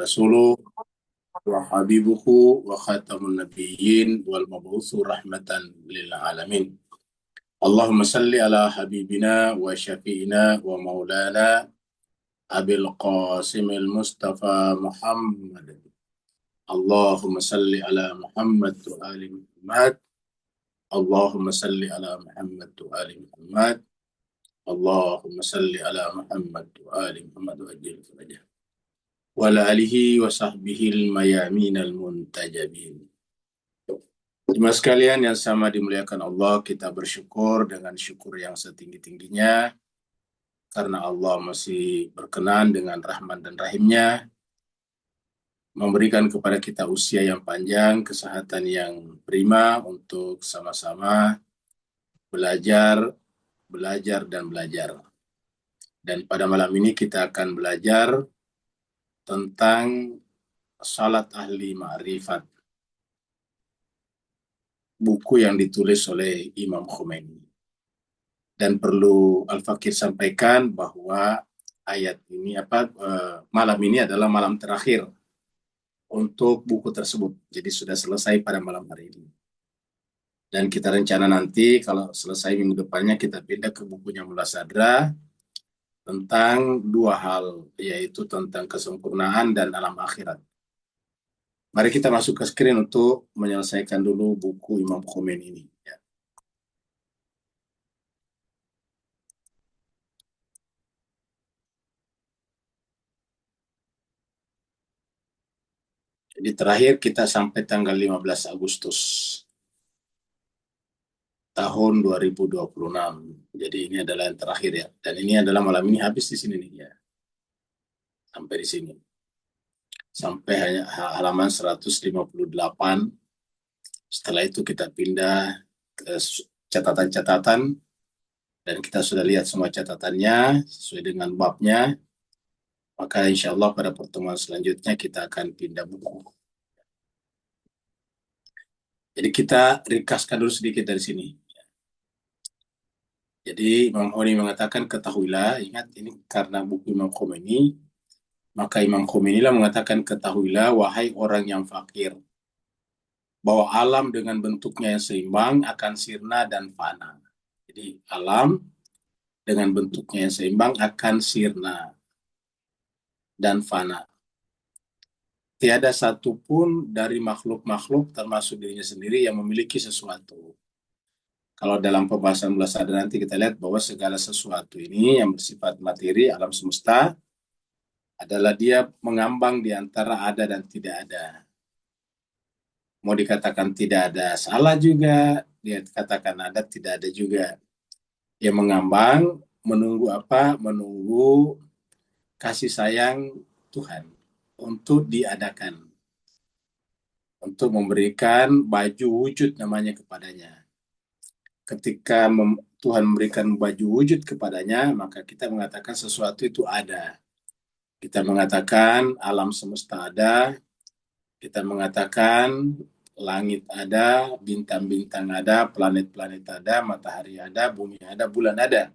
ورسوله وحبيبه وخاتم النبيين والمبعوث رحمة للعالمين. اللهم صل على حبيبنا وشفينا ومولانا أبي القاسم المصطفى محمد. اللهم صل على محمد وآل محمد. اللهم صل على محمد وآل محمد. اللهم صل على محمد وآل محمد وأجل فرجه وعلى آله وصحبه الميامين المنتجبين. Jemaah sekalian yang sama dimuliakan Allah, kita bersyukur dengan syukur yang setinggi-tingginya karena Allah masih berkenan dengan rahman dan rahimnya memberikan kepada kita usia yang panjang, kesehatan yang prima untuk sama-sama belajar, dan belajar. Dan pada malam ini kita akan belajar tentang Salat Ahli Ma'rifat, buku yang ditulis oleh Imam Khomeini. Dan perlu Al-Fakir sampaikan bahwa ayat ini malam ini adalah malam terakhir untuk buku tersebut. Jadi sudah selesai pada malam hari ini. Dan kita rencana nanti kalau selesai minggu depannya kita pindah ke bukunya Mullah Sadra tentang dua hal, yaitu tentang kesempurnaan dan alam akhirat. Mari kita masuk ke screen untuk menyelesaikan dulu buku Imam Khomeini ini. Ya. Jadi terakhir kita sampai tanggal 15 Agustus tahun 2026. Jadi ini adalah yang terakhir ya. Dan ini adalah malam ini habis di sini nih ya. Sampai di sini. Sampai halaman 158. Setelah itu kita pindah ke catatan-catatan dan kita sudah lihat semua catatannya sesuai dengan babnya. Maka insya Allah pada pertemuan selanjutnya kita akan pindah buku. Jadi kita ringkaskan dulu sedikit dari sini. Jadi Imam Khomeini mengatakan, ketahuilah, ingat ini karena buku Imam Khomeini, maka Imam Khomeini lah mengatakan, ketahuilah wahai orang yang fakir, bahwa alam dengan bentuknya yang seimbang akan sirna dan fana. Jadi alam dengan bentuknya yang seimbang akan sirna dan fana. Tiada satupun dari makhluk-makhluk termasuk dirinya sendiri yang memiliki sesuatu. Kalau dalam pembahasan Mullah Sadra nanti kita lihat bahwa segala sesuatu ini yang bersifat materi, alam semesta, adalah dia mengambang di antara ada dan tidak ada. Mau dikatakan tidak ada salah juga, dia katakan ada tidak ada juga. Dia mengambang, menunggu apa? Menunggu kasih sayang Tuhan untuk diadakan. Untuk memberikan baju wujud namanya kepadanya. Ketika Tuhan memberikan baju wujud kepadanya, maka kita mengatakan sesuatu itu ada. Kita mengatakan alam semesta ada, kita mengatakan langit ada, bintang-bintang ada, planet-planet ada, matahari ada, bumi ada, bulan ada.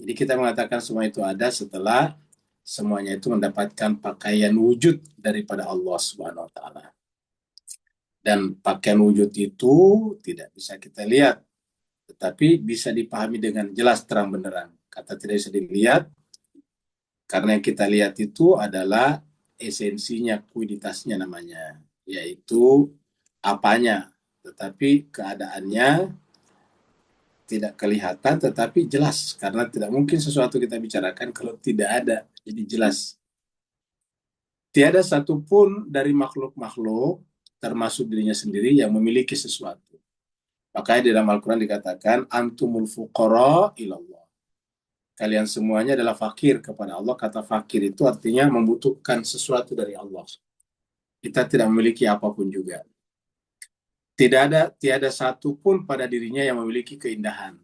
Jadi kita mengatakan semua itu ada setelah semuanya itu mendapatkan pakaian wujud daripada Allah Subhanahu wa taala. Dan pakaian wujud itu tidak bisa kita lihat, tetapi bisa dipahami dengan jelas terang benderang. Kata tidak bisa dilihat, karena yang kita lihat itu adalah esensinya, kuiditasnya namanya, yaitu apanya, tetapi keadaannya tidak kelihatan, tetapi jelas, karena tidak mungkin sesuatu kita bicarakan kalau tidak ada, jadi jelas. Tiada satupun dari makhluk-makhluk, termasuk dirinya sendiri, yang memiliki sesuatu. Makanya di dalam Al-Quran dikatakan, antumul fuqara ilallah. Kalian semuanya adalah fakir kepada Allah. Kata fakir itu artinya membutuhkan sesuatu dari Allah. Kita tidak memiliki apapun juga. Tiada satu pun pada dirinya yang memiliki keindahan.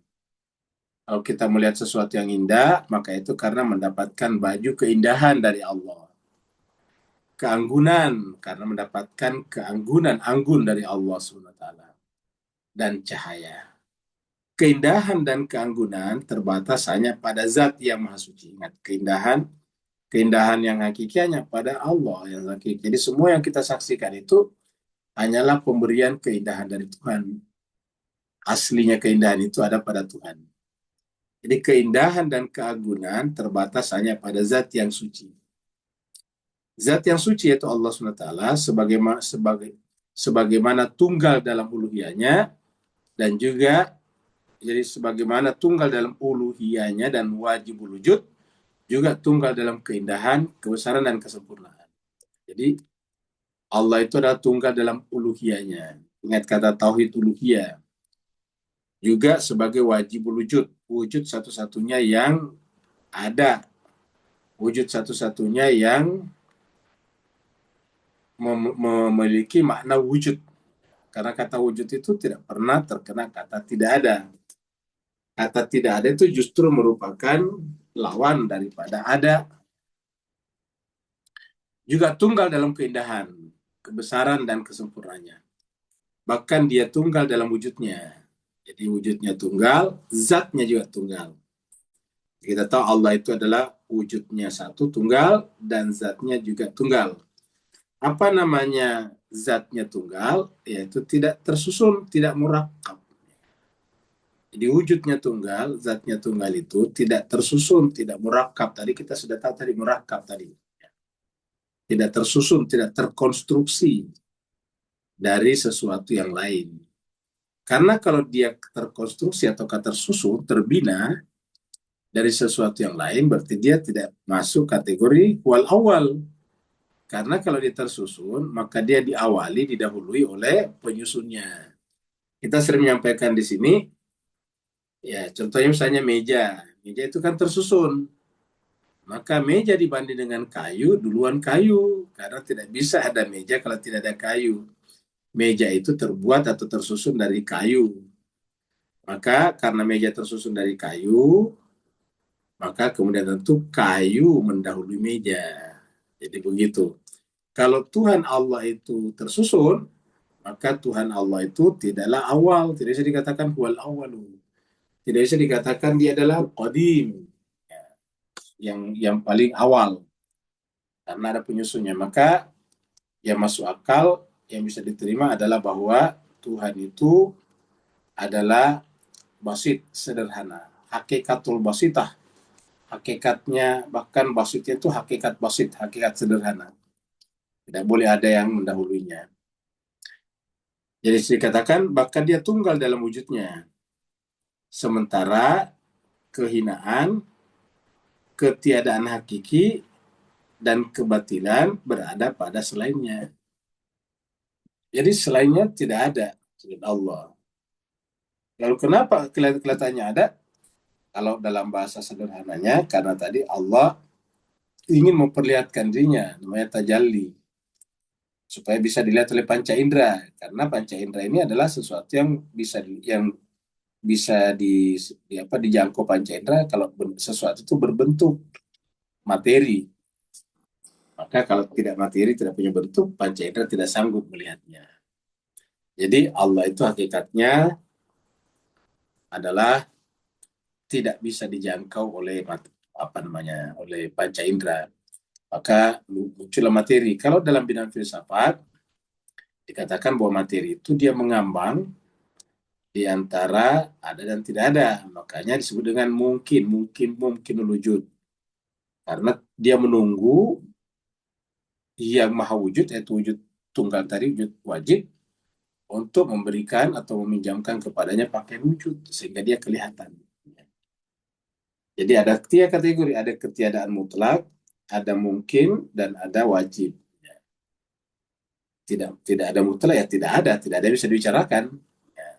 Kalau kita melihat sesuatu yang indah, maka itu karena mendapatkan baju keindahan dari Allah. Keanggunan, karena mendapatkan keanggunan, anggun dari Allah SWT. Dan cahaya. Keindahan dan keanggunan terbatas hanya pada zat yang maha suci. Ingat, keindahan Keindahan yang hakiki hanya pada Allah yang hakiki. Jadi semua yang kita saksikan itu hanyalah pemberian keindahan dari Tuhan. Aslinya keindahan itu ada pada Tuhan. Jadi keindahan dan keagungan terbatas hanya pada zat yang suci. Zat yang suci yaitu Allah SWT sebagaimana tunggal dalam uluhiyahnya, dan juga jadi sebagaimana tunggal dalam uluhiyahnya dan wajib wujud, juga tunggal dalam keindahan, kebesaran, dan kesempurnaan. Jadi Allah itu adalah tunggal dalam uluhiyahnya. Ingat kata tauhid uluhiyah. Juga sebagai wajib wujud, wujud satu-satunya yang ada, wujud satu-satunya yang memiliki makna wujud. Karena kata wujud itu tidak pernah terkena kata tidak ada. Kata tidak ada itu justru merupakan lawan daripada ada. Juga tunggal dalam keindahan, kebesaran, dan kesempurnaannya. Bahkan dia tunggal dalam wujudnya. Jadi wujudnya tunggal, zatnya juga tunggal. Kita tahu Allah itu adalah wujudnya satu tunggal dan zatnya juga tunggal. Apa namanya zatnya tunggal? Yaitu tidak tersusun, tidak murakkab. Jadi wujudnya tunggal, zatnya tunggal itu tidak tersusun, tidak murakkab. Tadi kita sudah tahu tadi murakkab tadi. Tidak tersusun, tidak terkonstruksi dari sesuatu yang lain. Karena kalau dia terkonstruksi atau tersusun, terbina dari sesuatu yang lain, berarti dia tidak masuk kategori wal awal. Karena kalau dia tersusun, maka dia diawali, didahului oleh penyusunnya. Kita sering menyampaikan di sini, ya contohnya misalnya meja. Meja itu kan tersusun. Maka meja dibanding dengan kayu, duluan kayu. Karena tidak bisa ada meja kalau tidak ada kayu. Meja itu terbuat atau tersusun dari kayu. Maka karena meja tersusun dari kayu, maka kemudian tentu kayu mendahului meja. Jadi begitu. Kalau Tuhan Allah itu tersusun, maka Tuhan Allah itu tidaklah awal. Tidak bisa dikatakan huwal awalu. Tidak bisa dikatakan dia adalah qadim, yang paling awal. Karena ada penyusunnya. Maka yang masuk akal, yang bisa diterima adalah bahwa Tuhan itu adalah basit, sederhana. Hakikatul basitah. Hakikatnya, bahkan basitnya itu hakikat basit, hakikat sederhana. Tidak boleh ada yang mendahulunya. Jadi dikatakan bahkan dia tunggal dalam wujudnya. Sementara kehinaan, ketiadaan hakiki, dan kebatilan berada pada selainnya. Jadi selainnya tidak ada selain Allah. Lalu kenapa kelihatannya ada? Kalau dalam bahasa sederhananya, karena tadi Allah ingin memperlihatkan dirinya, namanya tajalli, supaya bisa dilihat oleh panca indera. Karena panca indera ini adalah sesuatu yang bisa dijangkau panca indera kalau sesuatu itu berbentuk materi. Maka kalau tidak materi, tidak punya bentuk, panca indera tidak sanggup melihatnya. Jadi Allah itu hakikatnya adalah tidak bisa dijangkau oleh oleh panca indera. Maka muncullah materi. Kalau dalam bidang filsafat dikatakan bahwa materi itu dia mengambang di antara ada dan tidak ada. Makanya disebut dengan mungkin wujud. Karena dia menunggu yang maha wujud, yaitu wujud tunggal tadi, wujud wajib, untuk memberikan atau meminjamkan kepadanya pakaian wujud, sehingga dia kelihatan. Jadi ada tiga kategori, ada ketiadaan mutlak, ada mungkin, dan ada wajib. Tidak ada mutlak, ya tidak ada yang bisa dibicarakan. Ya.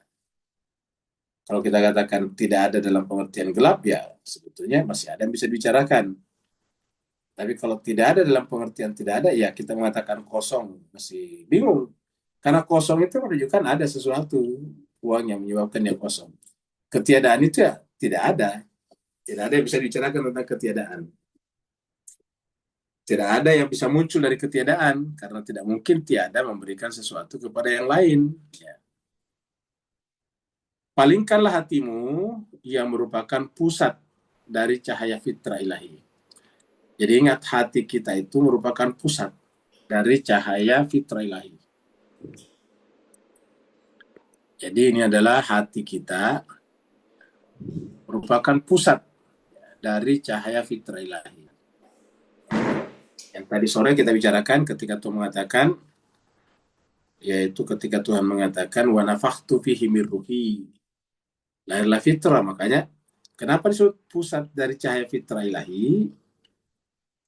Kalau kita katakan tidak ada dalam pengertian gelap, ya sebetulnya masih ada yang bisa dibicarakan. Tapi kalau tidak ada dalam pengertian tidak ada, ya kita mengatakan kosong, masih bingung. Karena kosong itu menunjukkan ada sesuatu, uang yang menyebabkan dia kosong. Ketiadaan itu ya tidak ada. Tidak ada yang bisa dibicarakan tentang ketiadaan. Tidak ada yang bisa muncul dari ketiadaan, karena tidak mungkin tiada memberikan sesuatu kepada yang lain. Ya. Palingkanlah hatimu yang merupakan pusat dari cahaya fitrah ilahi. Jadi ingat, hati kita itu merupakan pusat dari cahaya fitrah ilahi. Jadi ini adalah hati kita merupakan pusat dari cahaya fitrah ilahi. Yang tadi sore kita bicarakan ketika Tuhan mengatakan, yaitu ketika Tuhan mengatakan wa nafakhtu fihi min ruhi, lahirlah fitrah. Makanya kenapa disebut pusat dari cahaya fitrah ilahi?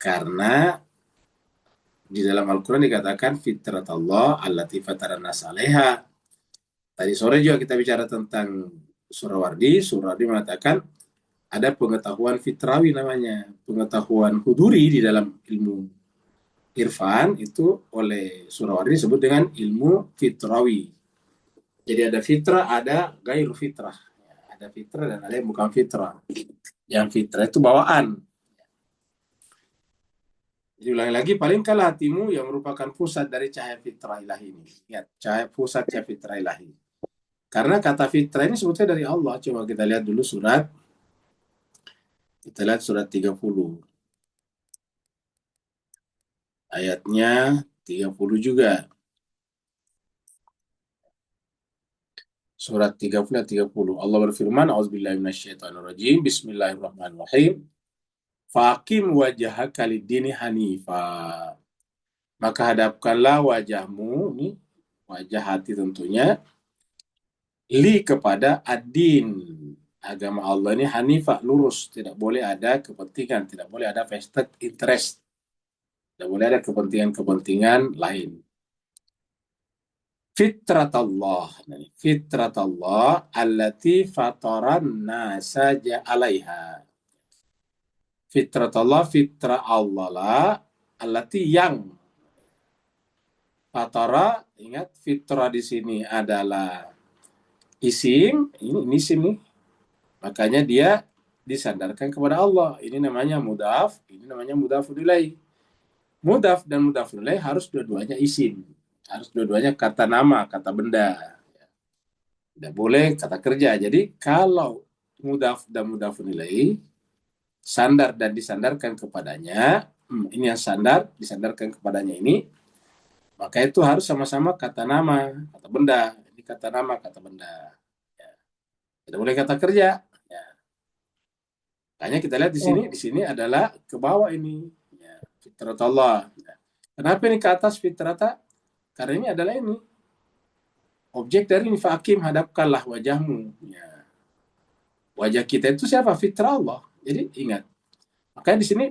Karena di dalam Al-Quran dikatakan fitrat Allah allati fataran nas 'alaiha. Tadi sore juga kita bicara tentang Surawardi. Surawardi mengatakan ada pengetahuan fitrawi namanya, pengetahuan huduri di dalam ilmu irfan itu oleh Surawardi disebut dengan ilmu fitrawi. Jadi ada fitrah, ada gairu fitrah. Ada fitrah dan ada yang bukan fitrah. Yang fitrah itu bawaan. Jadi ulangi lagi, palingkanlah hatimu yang merupakan pusat dari cahaya fitrah ilahi ini. Lihat, pusat cahaya fitrah ilahi. Karena kata fitrah ini sebetulnya dari Allah. Coba kita lihat dulu surat. Kita lihat surat 30. Ayatnya 30 juga. Surat 30 dan 30. Allah berfirman, A'udzubillahi minasyaitonirrajim. Bismillahirrahmanirrahim. Faqim wajhaka lid-dini hanifa. Maka hadapkanlah wajahmu, ini wajah hati tentunya, kepada ad-din, agama Allah ini hanifah, lurus, tidak boleh ada kepentingan, tidak boleh ada vested interest, tidak boleh ada kepentingan-kepentingan lain. Fitrat Allah allati fataran nasa alaiha. Fitrat Allah, fitrah Allah lah, allati yang fatara, ingat fitrah di sini adalah isim, ini isim nih. Makanya dia disandarkan kepada Allah. Ini namanya mudhaf, ini namanya mudhafun ilaih. Mudhaf dan mudhafun ilaih harus dua-duanya isim. Harus dua-duanya kata nama, kata benda. Tidak boleh kata kerja. Jadi kalau mudhaf dan mudhafun ilaih sandar dan disandarkan kepadanya, ini yang sandar disandarkan kepadanya ini, maka itu harus sama-sama kata nama, kata benda. Ini kata nama, kata benda. Tidak boleh kata kerja. Makanya kita lihat di sini adalah ke bawah ini. Ya, fitrat Allah. Kenapa ini ke atas fitrata? Karena ini adalah ini. Objek dari ini, fa'akim, hadapkanlah wajahmu. Ya. Wajah kita itu siapa? Fitrah Allah. Jadi ingat. Makanya di sini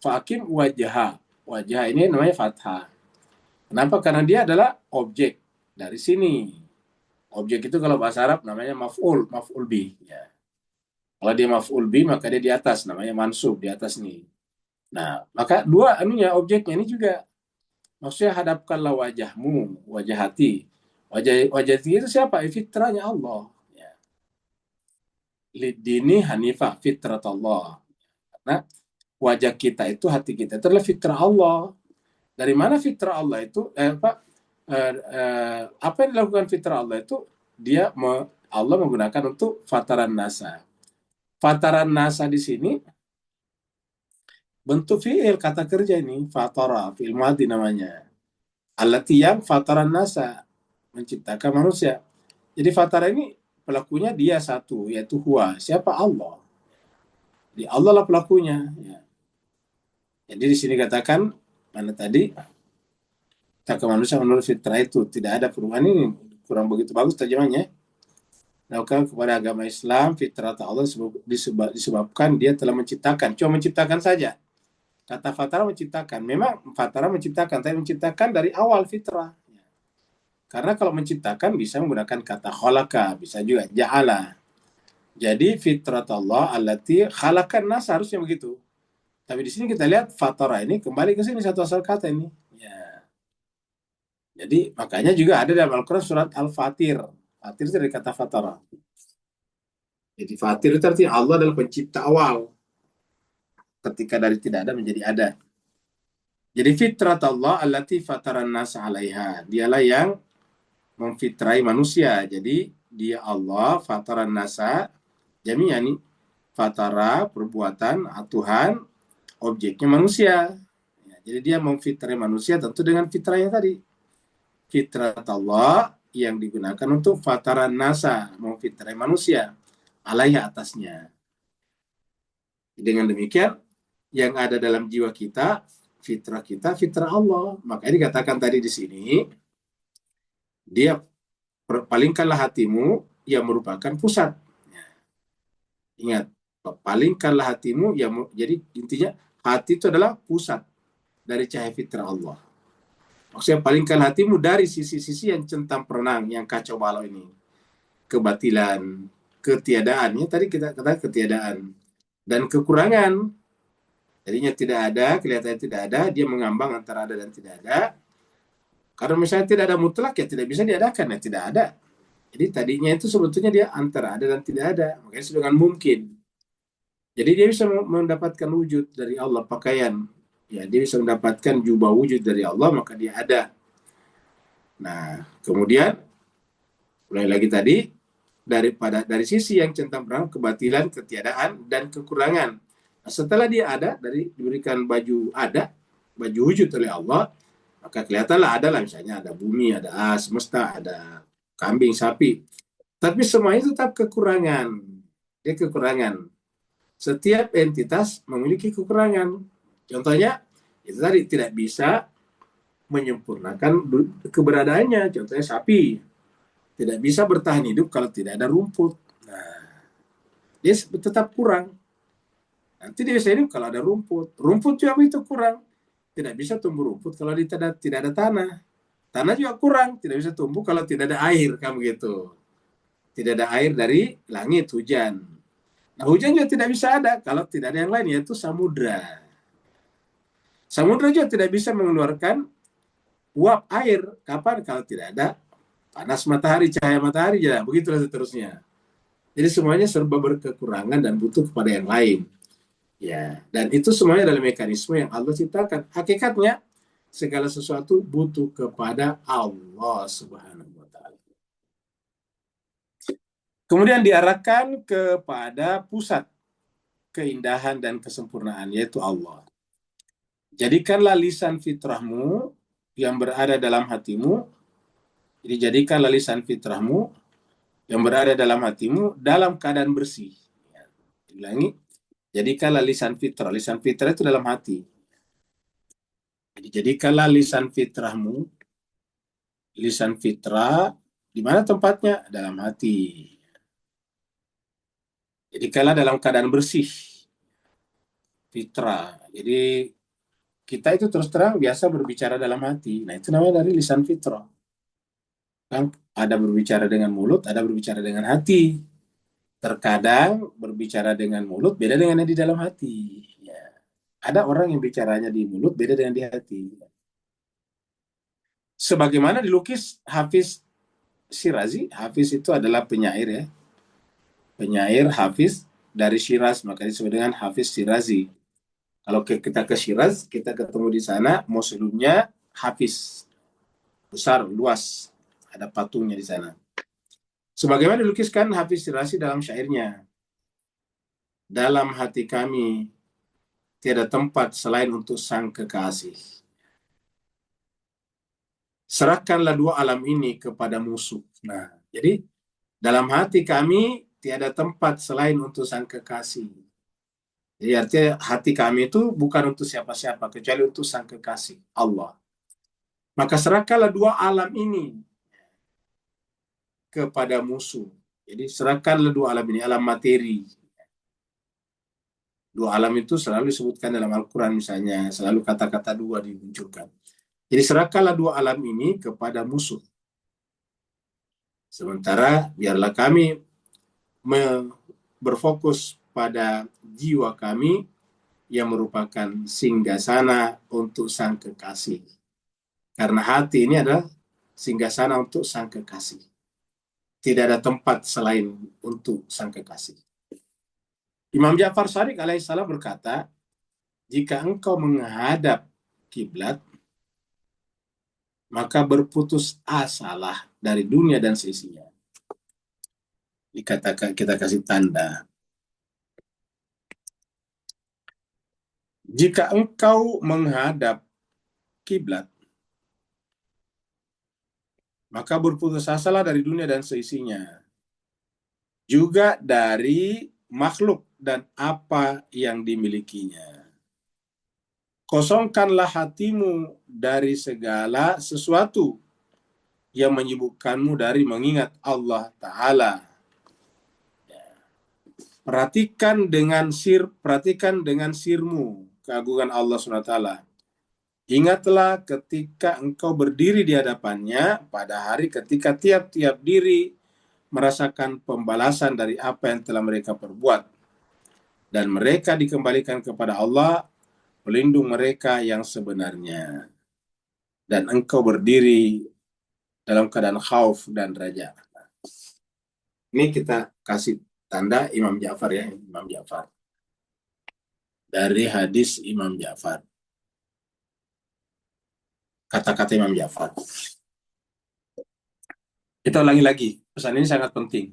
fa'akim wajah. Wajah ini namanya fathah. Kenapa? Karena dia adalah objek dari sini. Objek itu kalau bahasa Arab namanya maf'ul bi. Ya. Kalau dia maf'ul bi, maka dia di atas, namanya mansub, di atas nih. Nah, maka dua anunya, objeknya ini juga. Maksudnya hadapkanlah wajahmu, wajah hati. Wajah hati itu siapa? Fitrahnya Allah. Ya. Lidini hanifah, fitrat Allah. Karena wajah kita itu, hati kita itu adalah fitrah Allah. Dari mana fitrah Allah itu? Apa yang dilakukan fitrah Allah itu? Allah menggunakan untuk fataran nasa. Fataran nasa di sini bentuk fi'il, kata kerja ini, fatara, fi'il madhi namanya. Allati yang fataran nasa, menciptakan manusia. Jadi fatara ini pelakunya dia satu, yaitu huwa. Siapa? Allah. Jadi Allah lah pelakunya. Ya. Jadi di sini katakan, mana tadi, tak ke manusia menurut fitrah itu. Tidak ada perubahan, ini kurang begitu bagus terjemahnya. Lakukan kepada agama Islam, fitrah Allah disebabkan dia telah menciptakan. Cuma menciptakan saja. Kata fatara menciptakan. Memang fatara menciptakan, tapi menciptakan dari awal fitrah. Karena kalau menciptakan bisa menggunakan kata khalaqa, bisa juga ja'ala. Jadi fitrat Allah allati khalaqan nas, harusnya begitu. Tapi di sini kita lihat fatara ini kembali ke sini satu asal kata ini. Ya. Jadi makanya juga ada dalam Al-Quran surat Al-Fatir. Fatir itu dari kata fatara. Jadi fatir itu artinya Allah adalah pencipta awal. Ketika dari tidak ada menjadi ada. Jadi fitrat Allah allati fataran nas 'alaiha. Dialah yang memfitrai manusia. Jadi dia Allah fataran nasa jami'an, fatara perbuatan Tuhan objeknya manusia. Ya, jadi dia memfitrai manusia tentu dengan fitrahnya tadi. Fitrat Allah yang digunakan untuk fataran nasa, memfitrai manusia, alaihi atasnya. Dengan demikian, yang ada dalam jiwa kita, fitrah Allah. Makanya dikatakan tadi di sini, dia palingkanlah hatimu yang merupakan pusat. Ingat, palingkanlah hatimu yang jadi intinya hati itu adalah pusat dari cahaya fitrah Allah. Maksudnya palingkan hatimu dari sisi-sisi yang centang perenang, yang kacau balau ini. Kebatilan, ketiadaan. Ya, tadi kita katakan ketiadaan. Dan kekurangan. Jadinya tidak ada, kelihatannya tidak ada, dia mengambang antara ada dan tidak ada. Karena misalnya tidak ada mutlak, ya tidak bisa diadakan, ya tidak ada. Jadi tadinya itu sebetulnya dia antara ada dan tidak ada. Makanya dengan mungkin. Jadi dia bisa mendapatkan wujud dari Allah, pakaian. Ya, dia bisa mendapatkan jubah wujud dari Allah, maka dia ada. Nah, kemudian mulai lagi tadi dari sisi yang centang perenang, kebatilan, ketiadaan, dan kekurangan. Nah, setelah dia ada, diberikan baju wujud oleh Allah, maka kelihatanlah ada lah, misalnya ada bumi, ada semesta, ada kambing, sapi. Tapi semuanya tetap kekurangan. Dia kekurangan. Setiap entitas memiliki kekurangan. Contohnya, itu tadi tidak bisa menyempurnakan keberadaannya. Contohnya sapi. Tidak bisa bertahan hidup kalau tidak ada rumput. Nah, dia tetap kurang. Nanti dia bisa hidup kalau ada rumput. Rumput juga itu kurang. Tidak bisa tumbuh rumput kalau tidak ada tanah. Tanah juga kurang. Tidak bisa tumbuh kalau tidak ada air. Kan begitu. Tidak ada air dari langit, hujan. Nah, hujan juga tidak bisa ada kalau tidak ada yang lain, yaitu samudra. Samudra juga tidak bisa mengeluarkan uap air. Kapan? Kalau tidak ada panas matahari, cahaya matahari, ya begitulah seterusnya. Jadi semuanya serba berkekurangan dan butuh kepada yang lain. Ya, dan itu semuanya adalah mekanisme yang Allah ciptakan. Hakikatnya segala sesuatu butuh kepada Allah Subhanahu wa taala. Kemudian diarahkan kepada pusat keindahan dan kesempurnaan, yaitu Allah. Jadikanlah lisan fitrahmu yang berada dalam hatimu. Jadi jadikanlah lisan fitrahmu yang berada dalam hatimu dalam keadaan bersih. Ulangi, jadikanlah lisan fitrah. Lisan fitrah itu dalam hati. Jadi jadikanlah lisan fitrahmu, lisan fitrah, di mana tempatnya? Dalam hati. Jadikanlah dalam keadaan bersih, fitrah. Jadi kita itu terus terang biasa berbicara dalam hati. Nah itu namanya dari lisan fitrah. Kan ada berbicara dengan mulut, ada berbicara dengan hati. Terkadang berbicara dengan mulut beda dengan yang di dalam hati. Ya. Ada orang yang bicaranya di mulut beda dengan di hati. Sebagaimana dilukis Hafiz Syirazi, Hafiz itu adalah penyair ya. Penyair Hafiz dari Syiraz, maka disebut dengan Hafiz Syirazi. Kalau kita ke Syiraz, kita ketemu di sana, mausoleumnya Hafiz. Besar, luas. Ada patungnya di sana. Sebagaimana dilukiskan Hafiz Syirazi dalam syairnya. Dalam hati kami tiada tempat selain untuk sang kekasih. Serahkanlah dua alam ini kepada musuh. Nah, jadi dalam hati kami tiada tempat selain untuk sang kekasih. Jadi artinya hati kami itu bukan untuk siapa-siapa, kecuali untuk sang kekasih, Allah. Maka serahkanlah dua alam ini kepada musuh. Jadi serahkanlah dua alam ini, alam materi. Dua alam itu selalu disebutkan dalam Al-Quran misalnya, selalu kata-kata dua dimunculkan. Jadi serahkanlah dua alam ini kepada musuh. Sementara biarlah kami berfokus pada jiwa kami yang merupakan singgasana untuk sang kekasih. Karena hati ini adalah singgasana untuk sang kekasih. Tidak ada tempat selain untuk sang kekasih. Imam Ja'far Shadiq alaihissalam berkata, jika engkau menghadap kiblat, maka berputus asalah dari dunia dan seisinya. Dikatakan kita kasih tanda. Jika engkau menghadap kiblat, maka berputus asalah dari dunia dan seisinya, juga dari makhluk dan apa yang dimilikinya. Kosongkanlah hatimu dari segala sesuatu yang menyibukkanmu dari mengingat Allah Ta'ala. Perhatikan dengan sirmu keagungan Allah SWT. Ingatlah ketika engkau berdiri di hadapannya pada hari ketika tiap-tiap diri merasakan pembalasan dari apa yang telah mereka perbuat. Dan mereka dikembalikan kepada Allah, pelindung mereka yang sebenarnya. Dan engkau berdiri dalam keadaan khauf dan raja. Ini kita kasih tanda Imam Ja'far ya, Imam Ja'far. Dari hadis Imam Ja'far. Kata-kata Imam Ja'far. Kita ulangi lagi, pesan ini sangat penting.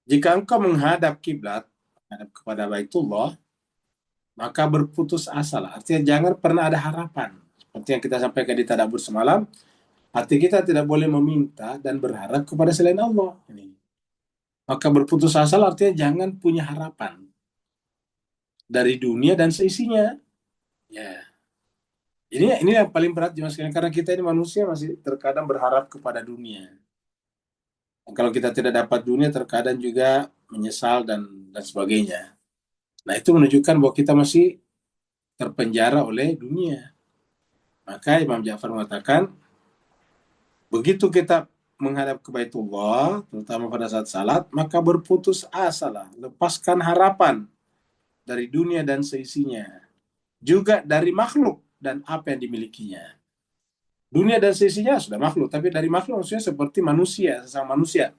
Jika engkau menghadap kiblat, menghadap kepada Baitullah, maka berputus asalah. Artinya jangan pernah ada harapan. Seperti yang kita sampaikan di tadabbur semalam, hati kita tidak boleh meminta dan berharap kepada selain Allah. Maka berputus asa artinya jangan punya harapan dari dunia dan seisinya. Ya, ini yang paling berat Mas, karena kita ini manusia masih terkadang berharap kepada dunia. Dan kalau kita tidak dapat dunia, terkadang juga menyesal dan sebagainya. Nah, itu menunjukkan bahwa kita masih terpenjara oleh dunia. Maka Imam Ja'far mengatakan, begitu kita menghadap ke Baitullah, terutama pada saat salat, maka berputus asalah, lepaskan harapan dari dunia dan seisinya, juga dari makhluk dan apa yang dimilikinya. Dunia dan seisinya sudah makhluk, tapi dari makhluk maksudnya seperti manusia, sesama manusia,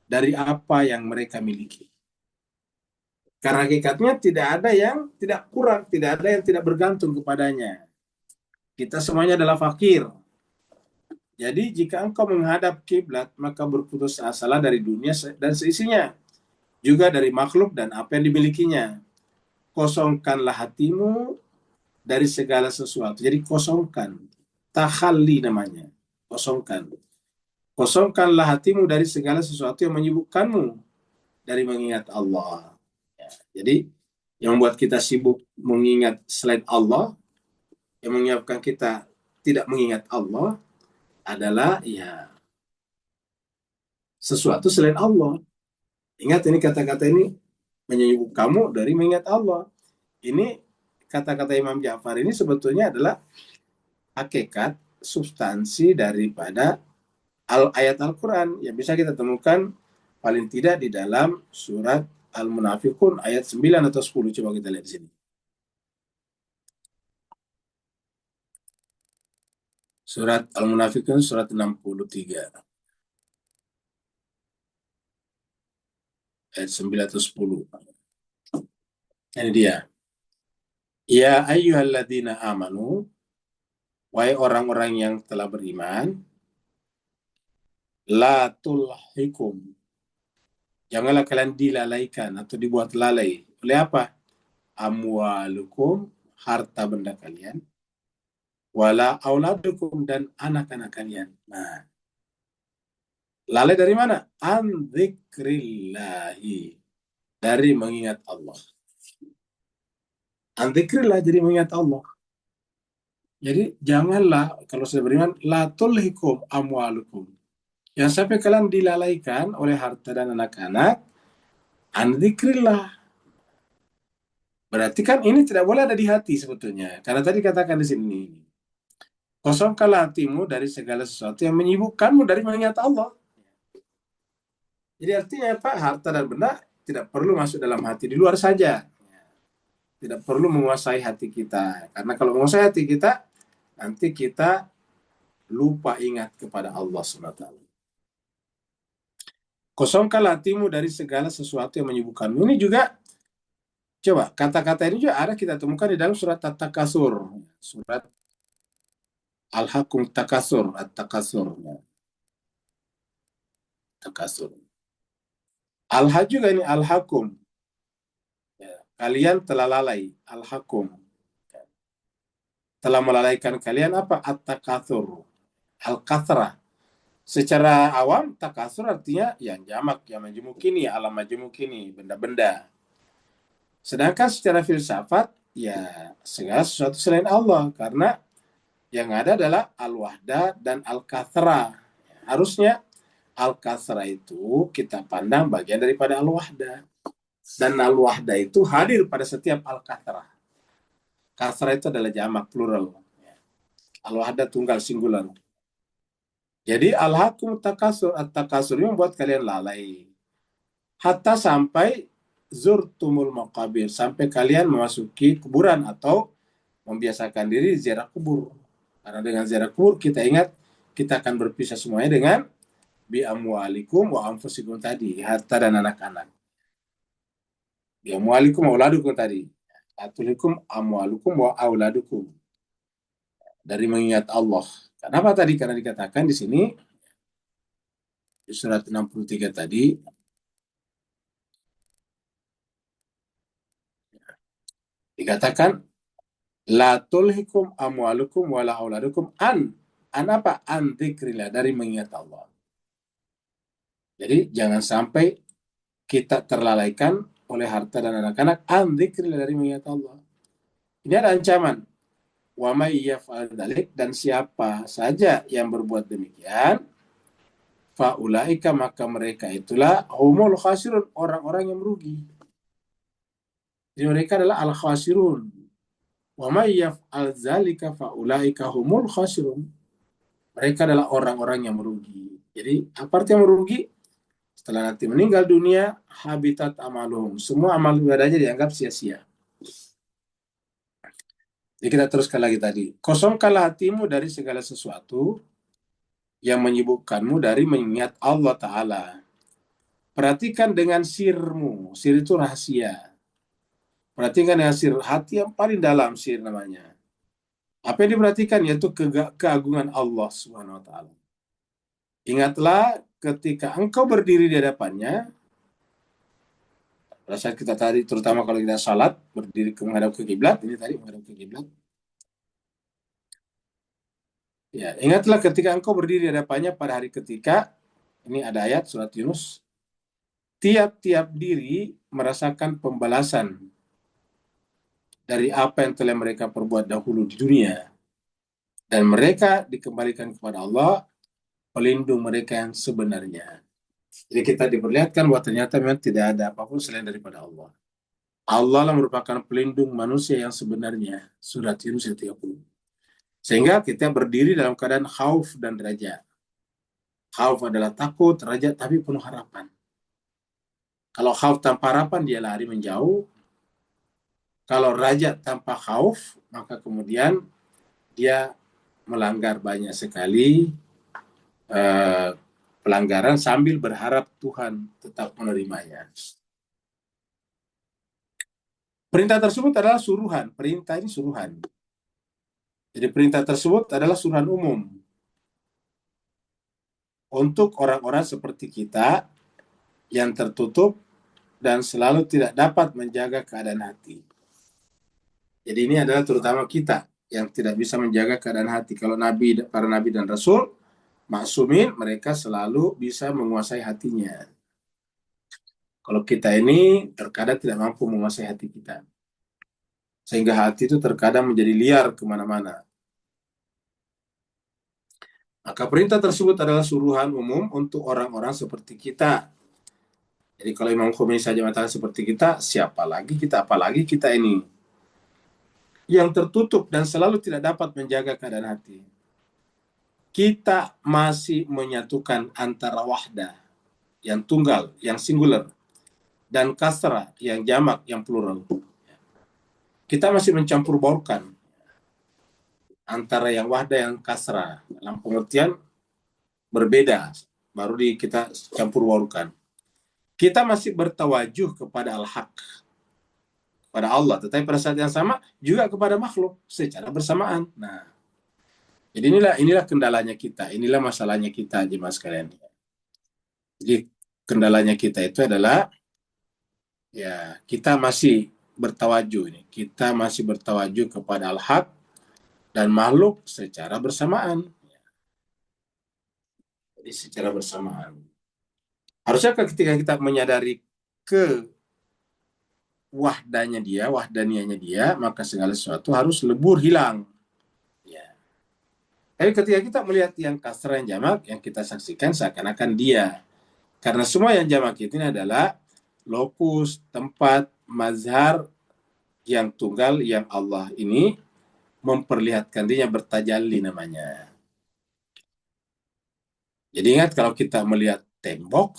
dari apa yang mereka miliki. Karena hakikatnya tidak ada yang tidak kurang, tidak ada yang tidak bergantung kepadanya. Kita semuanya adalah fakir. Jadi jika engkau menghadap kiblat, maka berputus asalah dari dunia dan seisinya, juga dari makhluk dan apa yang dimilikinya. Kosongkanlah hatimu dari segala sesuatu. Jadi kosongkan. Takhalli namanya. Kosongkan. Kosongkanlah hatimu dari segala sesuatu yang menyibukkanmu dari mengingat Allah. Ya, jadi yang membuat kita sibuk mengingat selain Allah, yang menyebabkan kita tidak mengingat Allah adalah ya sesuatu selain Allah. Ingat ini kata-kata ini menyibuk kamu dari mengingat Allah. Ini kata-kata Imam Ja'far ini sebetulnya adalah hakikat substansi daripada ayat Al-Quran yang bisa kita temukan paling tidak di dalam surat Al-Munafiqun ayat 9 atau 10. Coba kita lihat di sini. Surat Al-Munafiqun surat 63 ayat 9 atau 10. Ini dia. Ya ayyuhalladzina amanu, wahai orang-orang yang telah beriman, la tulhikum, janganlah kalian dilalaikan atau dibuat lalai oleh apa? Amwalukum, harta benda kalian, wala auladukum, dan anak-anak kalian. Nah, lalai dari mana? An dzikrillahi, dari mengingat Allah. An dzikrillah, jadi mengingat Allah. Jadi janganlah kalau sudah beriman, la tulhikum amwalukum, yang sampai kalian dilalaikan oleh harta dan anak-anak, an dzikrillah. Berarti kan ini tidak boleh ada di hati sebetulnya. Karena tadi katakan di sini, kosongkanlah hatimu dari segala sesuatu yang menyibukkanmu dari mengingat Allah. Jadi artinya apa? Harta dan benda tidak perlu masuk dalam hati, di luar saja. Tidak perlu menguasai hati kita. Karena kalau menguasai hati kita, nanti kita lupa ingat kepada Allah SWT. Kosongkanlah hatimu dari segala sesuatu yang menyibukkanmu. Ini juga, coba, kata-kata ini juga ada kita temukan di dalam surat At-Takasur. Surat Al-Hakum Takasur, At-Takasur. Takasur. Al-Ha juga ini Al-Hakum. Ya, kalian telah lalai. Al-Hakum. telah melalaikan kalian apa? At-takatsur, al-kathrah. Secara awam, takatsur artinya yang jamak, yang majemuk ini, alam majemuk ini, benda-benda. Sedangkan secara filsafat, ya segala sesuatu selain Allah, karena yang ada adalah al-wahdah dan al-kathrah. Harusnya al-kathrah itu kita pandang bagian daripada al-wahdah. Dan al-wahdah itu hadir pada setiap al-kathrah. Kathrah itu adalah jamak, plural. Al-wahdah tunggal, singular. Jadi al-hakum takasur, at-takasur yang membuat kalian lalai. Hatta sampai zurtumul maqabir, sampai kalian memasuki kuburan atau membiasakan diri ziarah kubur. Karena dengan ziarah kubur kita ingat kita akan berpisah semuanya dengan bi amwalikum wa anfusikum tadi, harta dan anak-anak. Bi amwalikum wa auladukum tadi. Atulikum amwalukum wa auladukum. Dari mengingat Allah. Kenapa tadi? Karena dikatakan di sini di surat 63 tadi dikatakan la tulhikum amwalukum wala auladukum an apa? An dzikrillah, dari mengingat Allah. Jadi jangan sampai kita terlalaikan oleh harta dan anak-anak an dzikrillah, dari mengingat Allah. Ini ada ancaman. Wa may yaf'al dzalik, dan siapa saja yang berbuat demikian, faulaika, maka mereka itulah humul khasirun, orang-orang yang merugi. Jadi mereka adalah al-khasirun. Wa may yaf'al dzalika faulaika humul khasirun. Mereka adalah orang-orang yang merugi. Jadi apa artinya merugi? Setelah nanti meninggal dunia, habitat amaluhum. Semua amal ibadahnya dianggap sia-sia. Jadi kita teruskan lagi tadi. Kosongkanlah hatimu dari segala sesuatu yang menyibukkanmu dari mengingat Allah Ta'ala. Perhatikan dengan sirmu. Sir itu rahasia. Perhatikan dengan sir. Hati yang paling dalam, sir namanya. Apa yang diperhatikan? Yaitu keagungan Allah Subhanahu Wa Ta'ala. Ingatlah ketika engkau berdiri di hadapannya, pada saat kita tadi, terutama kalau kita salat, berdiri menghadap ke kiblat, ini tadi menghadap ke kiblat. Ya, ingatlah ketika engkau berdiri di hadapannya pada hari ketika, ini ada ayat surat Yunus, tiap-tiap diri merasakan pembalasan dari apa yang telah mereka perbuat dahulu di dunia. Dan mereka dikembalikan kepada Allah, pelindung mereka yang sebenarnya. Jadi kita diperlihatkan bahwa ternyata memang tidak ada apapun selain daripada Allah. Allah lah merupakan pelindung manusia yang sebenarnya. Surat Yunus ayat 30. Sehingga kita berdiri dalam keadaan khauf dan raja. Khauf adalah takut, raja tapi penuh harapan. Kalau khauf tanpa harapan, dia lari menjauh. Kalau raja tanpa khauf, maka kemudian dia melanggar banyak sekali pelanggaran sambil berharap Tuhan tetap menerimanya. Perintah tersebut adalah suruhan. Perintah ini suruhan. Jadi perintah tersebut adalah suruhan umum untuk orang-orang seperti kita yang tertutup dan selalu tidak dapat menjaga keadaan hati. Jadi ini adalah terutama kita yang tidak bisa menjaga keadaan hati. Kalau para nabi dan rasul, maksumin, mereka selalu bisa menguasai hatinya. Kalau kita ini terkadang tidak mampu menguasai hati kita. Sehingga hati itu terkadang menjadi liar kemana-mana. Maka perintah tersebut adalah suruhan umum untuk orang-orang seperti kita. Jadi kalau Imam Khomeini saja mengatakan seperti kita, siapa lagi kita, apalagi kita ini yang tertutup dan selalu tidak dapat menjaga keadaan hati. Kita masih menyatukan antara wahdah, yang tunggal, yang singular, dan kasrah, yang jamak, yang plural. Kita masih mencampur baurkan antara yang wahdah, yang kasrah. Dalam pengertian berbeda, baru kita campur baurkan. Kita masih bertawajuh kepada al-haq, pada Allah, tetapi pada saat yang sama juga kepada makhluk secara bersamaan. Nah, jadi inilah kendalanya kita, inilah masalahnya kita, jemaah sekalian. Jadi kendalanya kita itu adalah ya kita masih bertawajuh ini, kita masih bertawajuh kepada al-haq dan makhluk secara bersamaan. Jadi secara bersamaan. Harusnya ketika kita menyadari ke wahdanianya dia, maka segala sesuatu harus lebur hilang. Ya. Tapi ketika kita melihat yang kasrah yang jamak, yang kita saksikan seakan-akan dia. Karena semua yang jamak itu adalah lokus, tempat, mazhar yang tunggal yang Allah ini memperlihatkan dirinya bertajalli namanya. Jadi ingat kalau kita melihat tembok,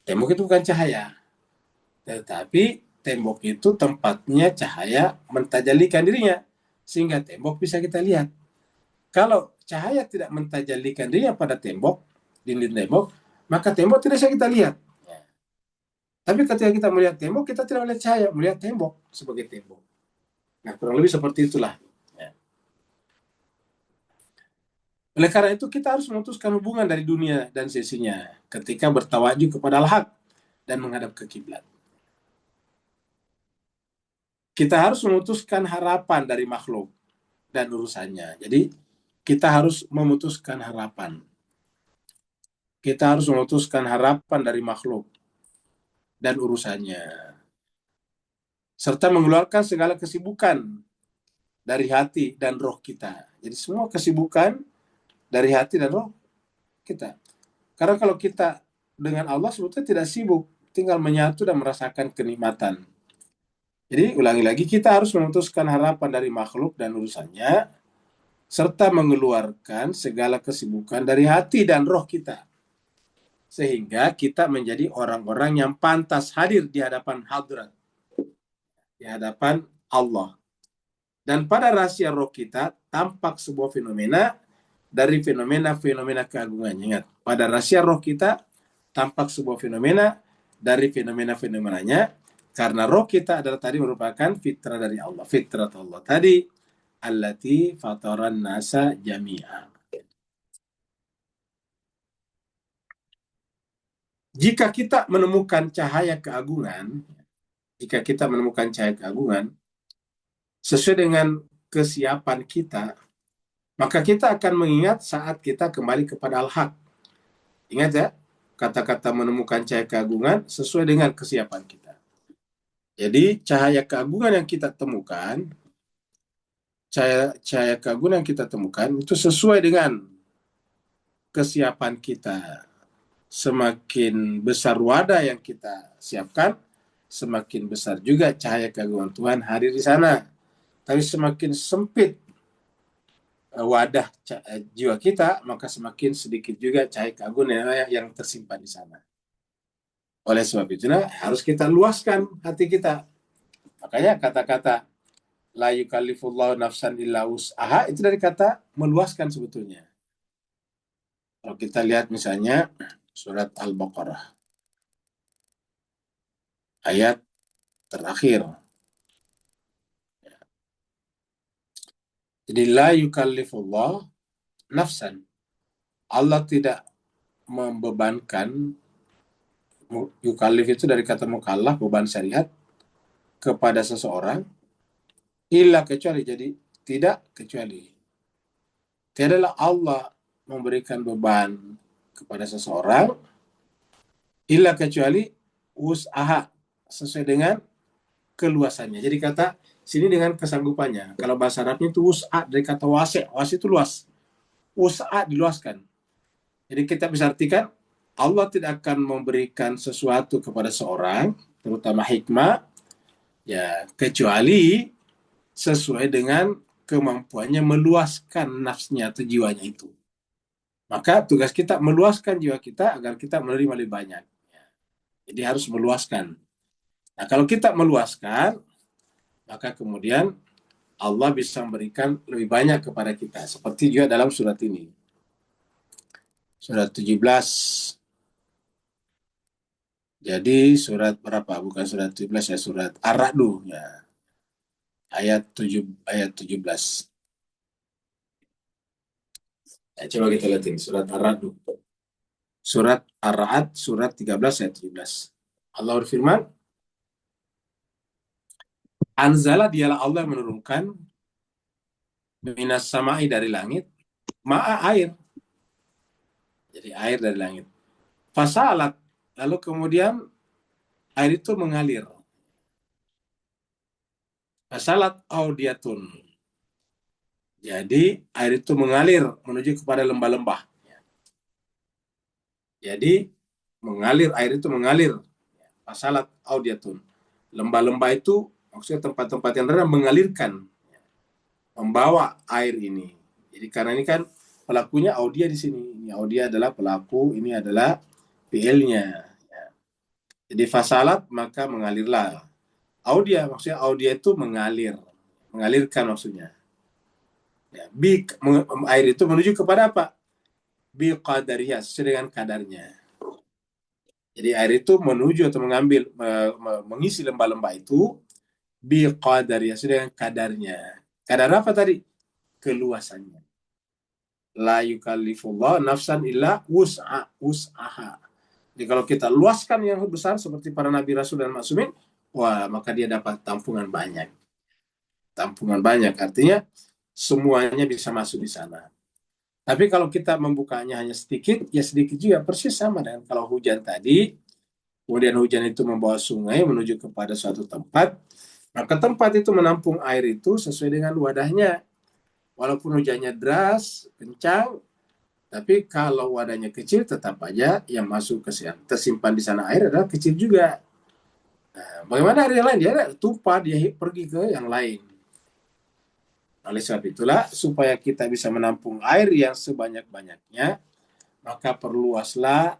tembok itu bukan cahaya. Tetapi tembok itu tempatnya cahaya mentajalikan dirinya. Sehingga tembok bisa kita lihat. Kalau cahaya tidak mentajalikan dirinya pada tembok, dinding tembok, maka tembok tidak bisa kita lihat. Tapi ketika kita melihat tembok, kita tidak melihat cahaya, melihat tembok sebagai tembok. Nah, kurang lebih seperti itulah. Ya. Oleh karena itu, kita harus memutuskan hubungan dari dunia dan sisinya ketika bertawajuh kepada al-haq dan menghadap ke kiblat. Kita harus memutuskan harapan dari makhluk dan urusannya. Jadi, kita harus memutuskan harapan. Kita harus memutuskan harapan dari makhluk dan urusannya. Serta mengeluarkan segala kesibukan dari hati dan roh kita. Jadi semua kesibukan dari hati dan roh kita. Karena kalau kita dengan Allah sebetulnya tidak sibuk, tinggal menyatu dan merasakan kenikmatan. Jadi ulangi lagi, kita harus memutuskan harapan dari makhluk dan urusannya, serta mengeluarkan segala kesibukan dari hati dan roh kita. Sehingga kita menjadi orang-orang yang pantas hadir di hadapan hadrat, di hadapan Allah. Dan pada rahasia roh kita tampak sebuah fenomena dari fenomena-fenomena keagungannya. Ingat, pada rahasia roh kita tampak sebuah fenomena dari fenomena-fenomenanya, karena roh kita adalah tadi merupakan fitrah dari Allah. Fitrah Allah tadi, allati fataran nasa jami'a. Jika kita menemukan cahaya keagungan, sesuai dengan kesiapan kita, maka kita akan mengingat saat kita kembali kepada al-haq. Ingat ya, kata-kata menemukan cahaya keagungan sesuai dengan kesiapan kita. Jadi cahaya keagungan yang kita temukan, cahaya keagungan yang kita temukan itu sesuai dengan kesiapan kita. Semakin besar wadah yang kita siapkan, semakin besar juga cahaya keagungan Tuhan hadir di sana. Tapi semakin sempit wadah jiwa kita, maka semakin sedikit juga cahaya keagungan yang tersimpan di sana. Oleh sebab itu, harus kita luaskan hati kita. Makanya kata-kata la yukallifullahu nafsan illa wus'aha itu dari kata meluaskan sebetulnya. Kalau kita lihat misalnya surat Al-Baqarah ayat terakhir. Jadi la yukallifullah nafsan. Allah tidak membebankan, yukallif itu dari kata mukallaf, beban syariat, kepada seseorang, illa kecuali, jadi tidak kecuali. Tiadalah Allah memberikan beban kepada seseorang, illa kecuali wus'aha, sesuai dengan keluasannya. Jadi kata sini dengan kesanggupannya. Kalau bahasa Arabnya itu wus'a dari kata wasi'. Wasi' itu luas. Wus'a diluaskan. Jadi kita bisa artikan Allah tidak akan memberikan sesuatu kepada seorang, terutama hikmah, ya kecuali sesuai dengan kemampuannya meluaskan nafsnya atau jiwanya itu. Maka tugas kita meluaskan jiwa kita agar kita menerima lebih banyak. Jadi harus meluaskan. Nah, kalau kita meluaskan, maka kemudian Allah bisa memberikan lebih banyak kepada kita. Seperti juga dalam surat ini. Surat 17. Jadi surat berapa? Bukan surat 17 ya, surat Ar-Ra'du ya. Ayat 17. Ya, coba kita lihat ini surat Ar-Ra'du. Surat Ar-Ra'd surat 13 ayat 17. Allah berfirman, Anzala dialah Allah yang menurunkan minas samai dari langit, ma'a air. Jadi air dari langit. Fasalat, lalu kemudian air itu mengalir. Fasalat audiatun. Jadi air itu mengalir menuju kepada lembah-lembah. Jadi mengalir, air itu mengalir. Fasalat audiatun. Lembah-lembah itu maksudnya tempat-tempat yang rendah mengalirkan, membawa air ini. Jadi karena ini kan pelakunya Audia di sini. Ini Audia adalah pelaku, ini adalah PL-nya. Jadi fasalat maka mengalirlah. Audia maksudnya Audia itu mengalir, mengalirkan maksudnya. Ya, air itu menuju kepada apa? Bi qadariyah, sesuai dengan kadarnya. Jadi air itu menuju atau mengambil mengisi lembah-lembah itu bi qadariyah, sesuai dengan kadarnya. Kadar apa tadi? Keluasannya. La yukallifullah nafsan illa wus'aha. Jadi kalau kita luaskan yang besar seperti para nabi rasul dan maksumin, wah maka dia dapat tampungan banyak. Tampungan banyak artinya semuanya bisa masuk di sana. Tapi kalau kita membukanya hanya sedikit, ya sedikit juga persis sama dengan kalau hujan tadi, kemudian hujan itu membawa sungai menuju kepada suatu tempat, maka tempat itu menampung air itu sesuai dengan wadahnya. Walaupun hujannya deras, kencang, tapi kalau wadahnya kecil, tetap aja yang masuk ke sana, tersimpan di sana air adalah kecil juga. Nah, bagaimana air yang lain? Dia tumpah, dia pergi ke yang lain. Oleh sebab itulah, supaya kita bisa menampung air yang sebanyak-banyaknya, maka perluaslah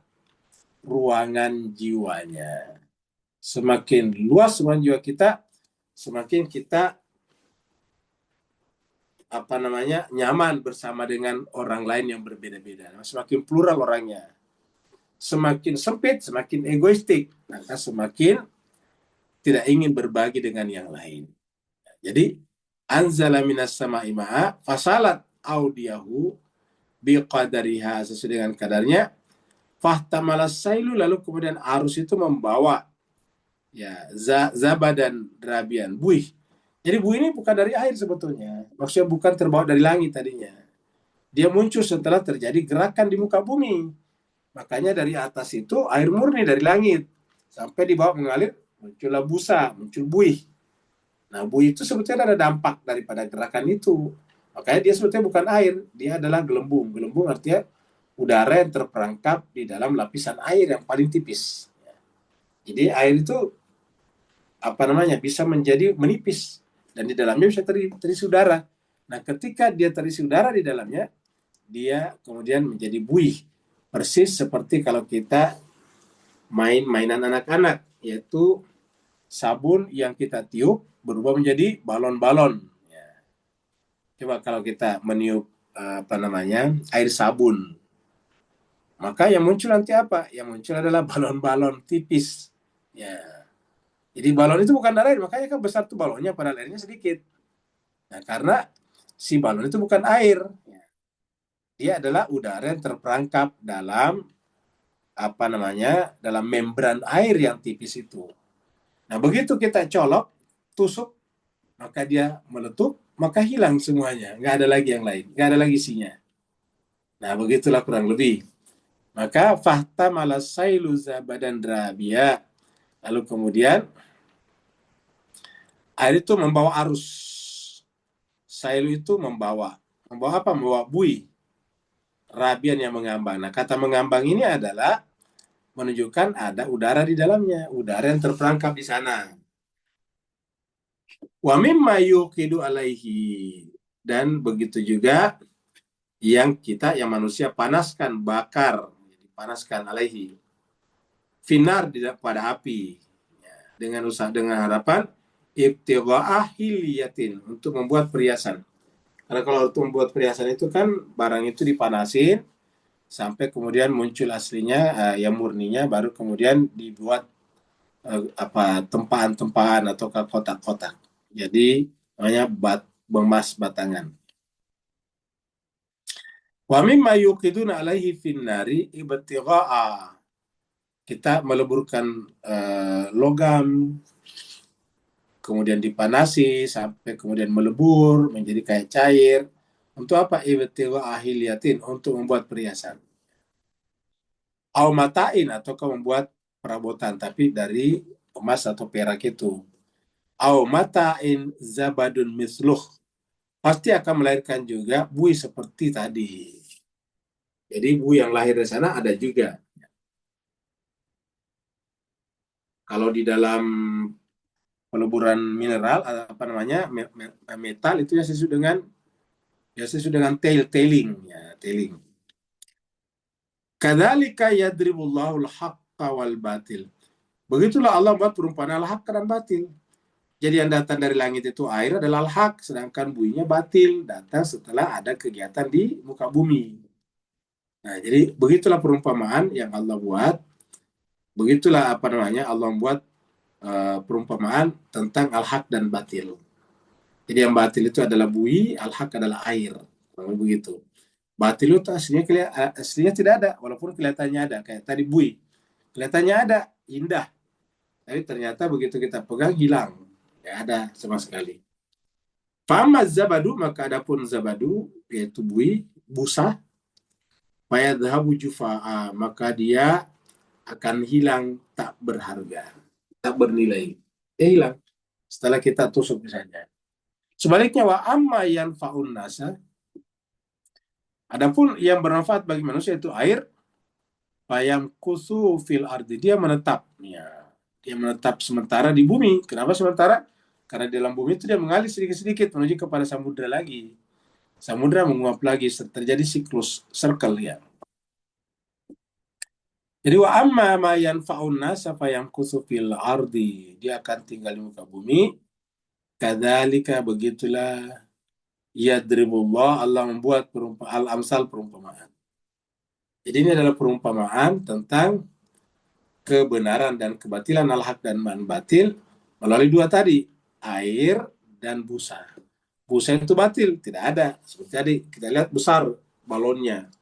ruangan jiwanya. Semakin luas ruangan jiwa kita, semakin kita nyaman bersama dengan orang lain yang berbeda-beda. Semakin plural orangnya. Semakin sempit, semakin egoistik, maka semakin tidak ingin berbagi dengan yang lain. Jadi, anzala minas sama'i ma'a fasalat audiyahu biqadariha, sesuai dengan kadarnya. Fahtamalas sailu, lalu kemudian arus itu membawa ya zabadan rabian, buih. Jadi buih ini bukan dari air sebetulnya. Maksudnya bukan terbawa dari langit tadinya. Dia muncul setelah terjadi gerakan di muka bumi. Makanya dari atas itu air murni dari langit. Sampai di bawah mengalir, muncullah busa, muncul buih. Nah, buih itu sebetulnya ada dampak daripada gerakan itu. Makanya dia sebetulnya bukan air, dia adalah gelembung. Gelembung artinya udara yang terperangkap di dalam lapisan air yang paling tipis. Jadi air itu bisa menjadi menipis dan di dalamnya bisa terisi udara. Nah, ketika dia terisi udara di dalamnya, dia kemudian menjadi buih. Persis seperti kalau kita mainan anak-anak, yaitu sabun yang kita tiup berubah menjadi balon-balon. Ya. Coba kalau kita meniup air sabun, maka yang muncul nanti apa? Yang muncul adalah balon-balon tipis. Ya. Jadi balon itu bukan air, makanya kan besar tuh balonnya, padahal airnya sedikit. Nah, karena si balon itu bukan air, dia adalah udara yang terperangkap dalam dalam membran air yang tipis itu. Nah, begitu kita colok, tusuk, maka dia meletup, maka hilang semuanya. Nggak ada lagi yang lain. Nggak ada lagi isinya. Nah, begitulah kurang lebih. Maka fahta malasailu zabadan drabia. Lalu kemudian air itu membawa arus. Sailu itu membawa apa? Membawa buih. Rabian yang mengambang. Nah, kata mengambang ini adalah menunjukkan ada udara di dalamnya. Udara yang terperangkap di sana. Wa mimma yuqidu alaihi. Dan begitu juga yang manusia panaskan, bakar, panaskan alaihi. Finar pada api. Dengan harapan ibtigha'a hilyatin, untuk membuat perhiasan. Karena kalau untuk membuat perhiasan itu kan barang itu dipanasin sampai kemudian muncul aslinya, yang murninya, baru kemudian dibuat tempahan-tempahan atau kotak-kotak. Jadi namanya emas batangan. Wa mimma yuqiduna alaihi finnari ibtigha'a. Kita meleburkan logam, kemudian dipanasi sampai kemudian melebur menjadi kayak cair, Untuk apa? Ibtigha ahiliyatin, untuk membuat perhiasan. Au matain, atau membuat perabotan, tapi dari emas atau perak itu. Au matain zabadun misluh, pasti akan melahirkan juga bui seperti tadi. Jadi bui yang lahir di sana ada juga. Kalau di dalam peleburan mineral, apa namanya, metal itu ya sesuai dengan tailing, ya, tailing. Kadzalika yadribullahu al-haqqa wal batil. Begitulah Allah buat perumpamaan al-haq dan batil. Jadi yang datang dari langit itu air adalah al-haq, sedangkan buinya batil, datang setelah ada kegiatan di muka bumi. Nah, jadi begitulah perumpamaan yang Allah buat. Begitulah apa namanya, Allah membuat perumpamaan tentang al-haq dan batil. Jadi yang batil itu adalah bui, al-haq adalah air. Kalau begitu. Batil itu aslinya tidak ada, walaupun kelihatannya ada. Kayak tadi bui, kelihatannya ada, indah. Tapi ternyata begitu kita pegang, hilang. Tidak ada sama sekali. Fama zabadu, maka adapun zabadu, yaitu bui, busa, fayadhabu jufa'a, maka dia akan hilang tak berharga, tak bernilai. Dia hilang setelah kita tusuk misalnya. Sebaliknya, wa amma yanfa'un nasa, adapun yang bermanfaat bagi manusia itu air, fayam kusu fil ardi, dia menetap. Ya, dia menetap sementara di bumi. Kenapa sementara? Karena di dalam bumi itu dia mengalir sedikit-sedikit menuju kepada samudra lagi. Samudra menguap lagi, terjadi siklus circle ya. Jadi wa amma ma yanfa'un nasa fayamkusu fil ardi, dia akan tinggal di muka bumi. Kadzalika, begitulah, yadribullah, Allah membuat al-amsal, perumpamaan. Jadi ini adalah perumpamaan tentang kebenaran dan kebatilan, al-haq dan man batil, melalui dua tadi, air dan busa. Busa itu batil, tidak ada. Seperti tadi kita lihat besar balonnya.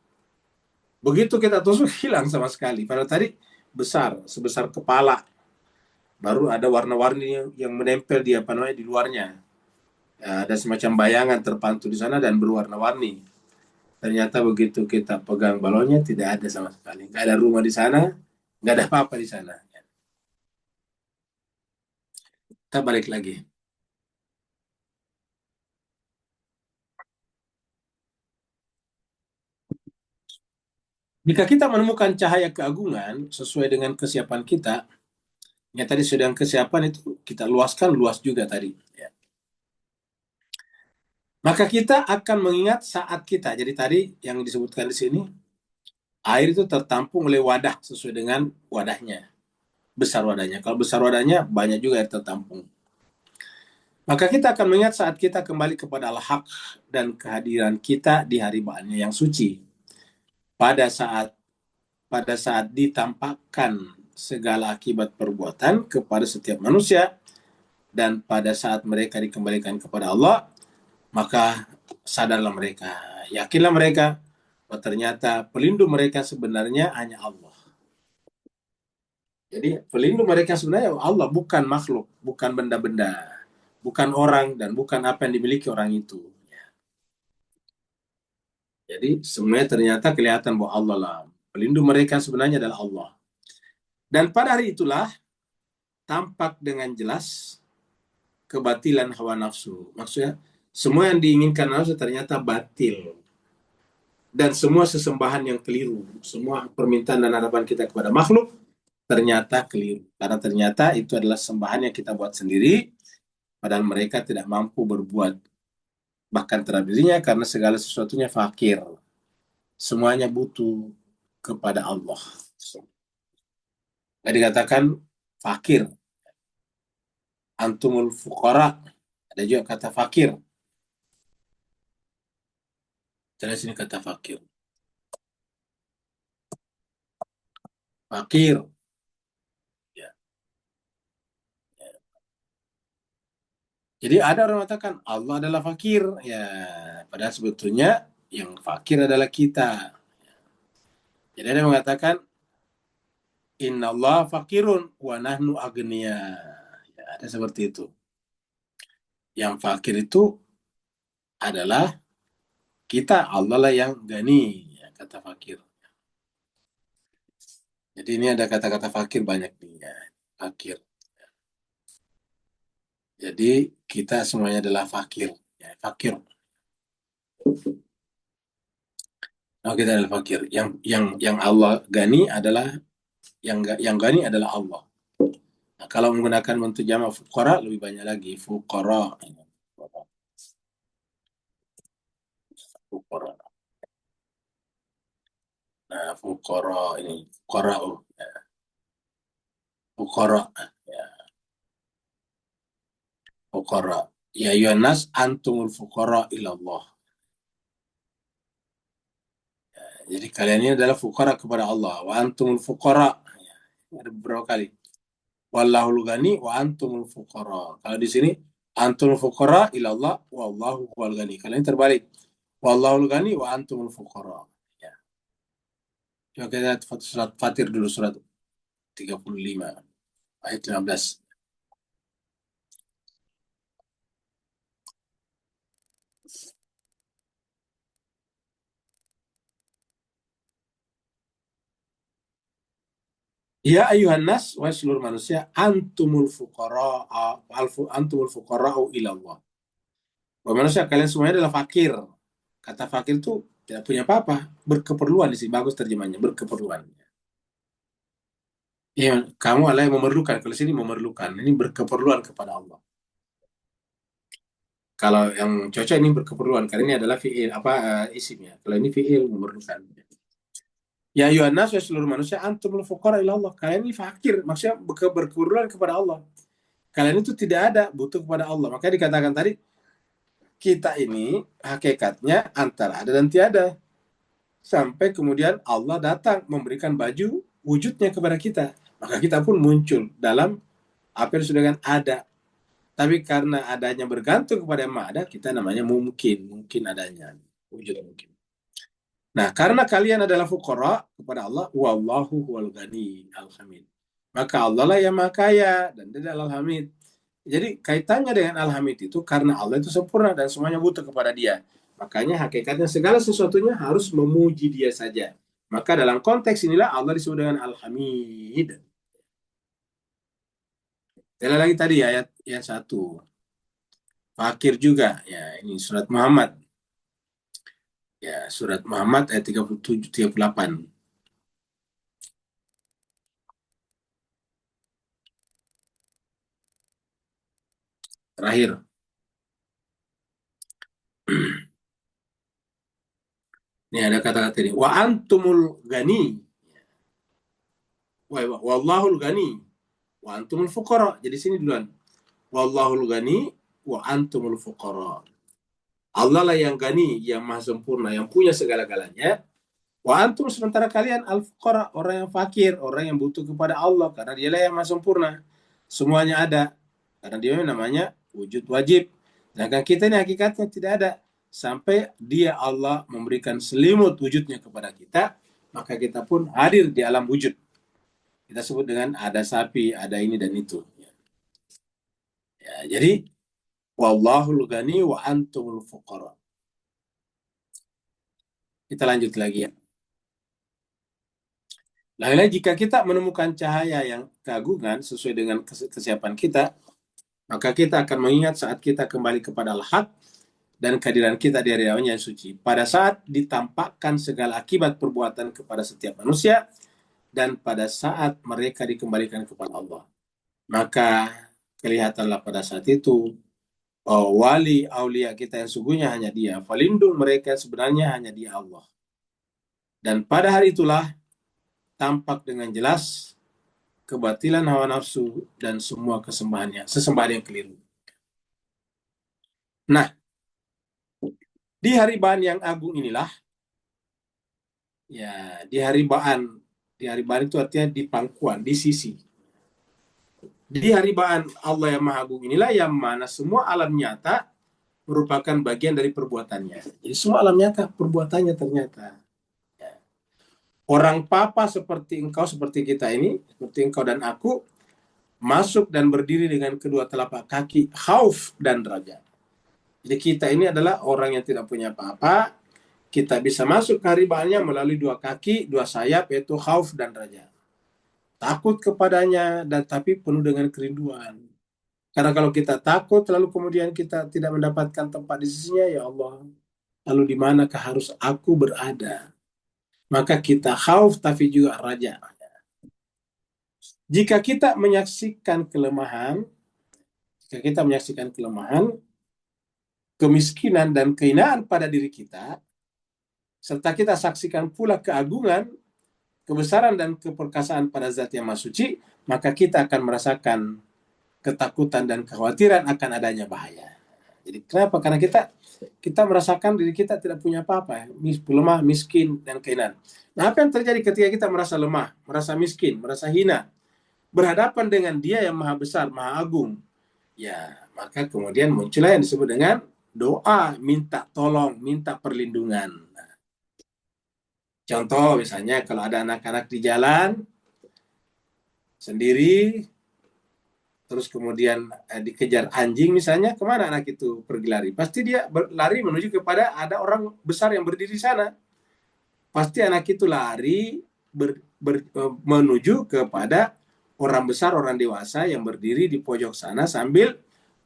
Begitu kita tusuk, hilang sama sekali. Padahal tadi besar, sebesar kepala. Baru ada warna-warni yang menempel di apa namanya, di luarnya. Ya, ada semacam bayangan terpantul di sana dan berwarna-warni. Ternyata begitu kita pegang balonnya, tidak ada sama sekali. Nggak ada rumah di sana, nggak ada apa-apa di sana. Kita balik lagi. Jika kita menemukan cahaya keagungan sesuai dengan kesiapan kita, ya tadi sedang kesiapan itu kita luaskan, luas juga tadi. Ya. Maka kita akan mengingat saat kita. Jadi tadi yang disebutkan di sini, air itu tertampung oleh wadah sesuai dengan wadahnya, besar wadahnya. Kalau besar wadahnya, banyak juga air tertampung. Maka kita akan mengingat saat kita kembali kepada al-haq dan kehadiran kita di hari Ba'annya yang suci. Pada saat ditampakkan segala akibat perbuatan kepada setiap manusia, dan pada saat mereka dikembalikan kepada Allah, maka sadarlah mereka, yakinlah mereka bahwa ternyata pelindung mereka sebenarnya hanya Allah. Jadi pelindung mereka sebenarnya Allah, bukan makhluk, bukan benda-benda, bukan orang, dan bukan apa yang dimiliki orang itu. Jadi sebenarnya ternyata kelihatan bahwa Allah lah pelindung mereka sebenarnya adalah Allah. Dan pada hari itulah tampak dengan jelas kebatilan hawa nafsu. Maksudnya semua yang diinginkan nafsu ternyata batil. Dan semua sesembahan yang keliru, semua permintaan dan harapan kita kepada makhluk ternyata keliru. Karena ternyata itu adalah sembahan yang kita buat sendiri, padahal mereka tidak mampu berbuat. Bahkan terhadap dirinya, karena segala sesuatunya fakir. Semuanya butuh kepada Allah. Nggak dikatakan fakir. Antumul fuqara. Ada juga kata fakir. Jelas ini kata fakir. Fakir. Ya. Jadi ada orang mengatakan Allah adalah fakir. Ya, padahal sebetulnya yang fakir adalah kita. Jadi ada yang mengatakan Inna Allah fakirun wa nahnu agniya. Ya, ada seperti itu. Yang fakir itu adalah kita, Allah lah yang gani, ya, kata fakir. Jadi ini ada kata-kata fakir banyak nih, ya. Fakir. Jadi kita semuanya adalah fakir, ya, fakir. Oh, kita adalah fakir. Yang Allah gani adalah yang gani adalah Allah. Nah, kalau menggunakan bentuk jamak fuqara lebih banyak lagi fuqara. Fuqara. Nah, fuqara ini fuqara, ya, fuqara, ya, fuqara. Ya ayuhan nas antumul fuqara ilallah. Jadi kalian ini adalah fuqara kepada Allah. Wa antumul fuqara. Ya, ada beberapa kali. Wallahul ghani wa antumul fuqara. Kalau di sini antumul fuqara ilallah wallahu huwal ghani. Kalian terbalik. Wallahul ghani wa antumul fuqara. Ya. Coba kita lihat surat Fatir dulu, surat 35 ayat 15. Ya ayuhan nas wa seluruh manusia antumul fuqara antumul fuqara'u ilallah. Bahwa manusia kalian semuanya adalah fakir. Kata fakir itu tidak punya apa-apa, berkeperluan di sini, bagus terjemahnya, berkeperluan. Ya, kamu adalah yang memerlukan. Kalau sini memerlukan, ini berkeperluan kepada Allah. Kalau yang cocok ini berkeperluan, karena ini adalah fiil apa isimnya. Kalau ini fiil memerlukan. Ya ayuhan nas, seluruh manusia antumul fuqara ila Allah. Kalian ini fakir, maksudnya berkeperluan kepada Allah. Kalian itu tidak ada, butuh kepada Allah. Makanya dikatakan tadi, kita ini hakikatnya antara ada dan tiada. Sampai kemudian Allah datang memberikan baju wujudnya kepada kita. Maka kita pun muncul dalam apa yang sudah kan ada. Tapi karena adanya bergantung kepada yang ada, kita namanya mungkin adanya. Wujud mungkin. Nah, karena kalian adalah fuqara kepada Allah, wallahu huwal ghani al-hamid. Maka Allah lah yang maha kaya dan dia adalah al-hamid. Jadi kaitannya dengan al-hamid itu karena Allah itu sempurna dan semuanya butuh kepada dia. Makanya hakikatnya segala sesuatunya harus memuji dia saja. Maka dalam konteks inilah Allah disebut dengan al-hamid. Sekali lagi tadi ayat yang 1. Fakir juga. Ya, ini surat Muhammad. Ya, surat Muhammad ayat 37 38. Terakhir. Ini ada kata-kata ini. Wa antumul gani. Wallahul gani. Wa antumul fuqara. Jadi sini duluan. Wallahul gani wa antumul fuqara. Allah lah yang gani, yang maha sempurna, yang punya segala-galanya. Wa antum sementara kalian al-fuqara, orang yang fakir, orang yang butuh kepada Allah karena dialah yang maha sempurna. Semuanya ada. Karena dia namanya wujud wajib. Sedangkan kita ini hakikatnya tidak ada. Sampai dia Allah memberikan selimut wujudnya kepada kita, maka kita pun hadir di alam wujud. Kita sebut dengan ada sapi, ada ini dan itu. Ya, jadi wallahul ghani wa antumul fuqara. Kita lanjut lagi ya. Lain-lain jika kita menemukan cahaya yang keagungan sesuai dengan kesiapan kita, maka kita akan mengingat saat kita kembali kepada al-haq dan kehadiran kita di hari yang suci. Pada saat ditampakkan segala akibat perbuatan kepada setiap manusia dan pada saat mereka dikembalikan kepada Allah. Maka kelihatanlah pada saat itu wali aulia kita yang sungguhnya hanya dia. Pelindung mereka sebenarnya hanya dia Allah. Dan pada hari itulah tampak dengan jelas kebatilan hawa nafsu dan semua sesembahan yang keliru. Nah, di hari Ba'an yang agung inilah, ya di hari Ba'an itu artinya di pangkuan, di sisi. Di hari Ba'an Allah yang Maha Agung inilah yang mana semua alam nyata merupakan bagian dari perbuatannya. Jadi semua alam nyata perbuatannya ternyata. Orang papa seperti engkau, seperti kita ini, seperti engkau dan aku, masuk dan berdiri dengan kedua telapak kaki, khauf dan raja. Jadi kita ini adalah orang yang tidak punya apa-apa, kita bisa masuk keharibaannya melalui dua kaki, dua sayap, yaitu khauf dan raja. Takut kepadanya, dan tapi penuh dengan kerinduan. Karena kalau kita takut, lalu kemudian kita tidak mendapatkan tempat di sisinya, ya Allah, lalu di manakah harus aku berada? Maka kita khauf tapi juga raja. Jika kita menyaksikan kelemahan, kemiskinan dan kehinaan pada diri kita, serta kita saksikan pula keagungan, kebesaran dan keperkasaan pada Zat yang Maha Suci, maka kita akan merasakan ketakutan dan kekhawatiran akan adanya bahaya. Jadi kenapa? Karena kita merasakan diri kita tidak punya apa-apa, lemah, miskin, dan kehinaan. Nah, apa yang terjadi ketika kita merasa lemah, merasa miskin, merasa hina, berhadapan dengan Dia yang Maha Besar, Maha Agung? Ya, maka kemudian muncullah yang disebut dengan doa, minta tolong, minta perlindungan. Contoh misalnya kalau ada anak-anak di jalan sendiri, terus kemudian dikejar anjing misalnya, kemana anak itu pergi lari? Pasti dia lari menuju kepada ada orang besar yang berdiri di sana. Pasti anak itu lari menuju kepada orang besar, orang dewasa yang berdiri di pojok sana sambil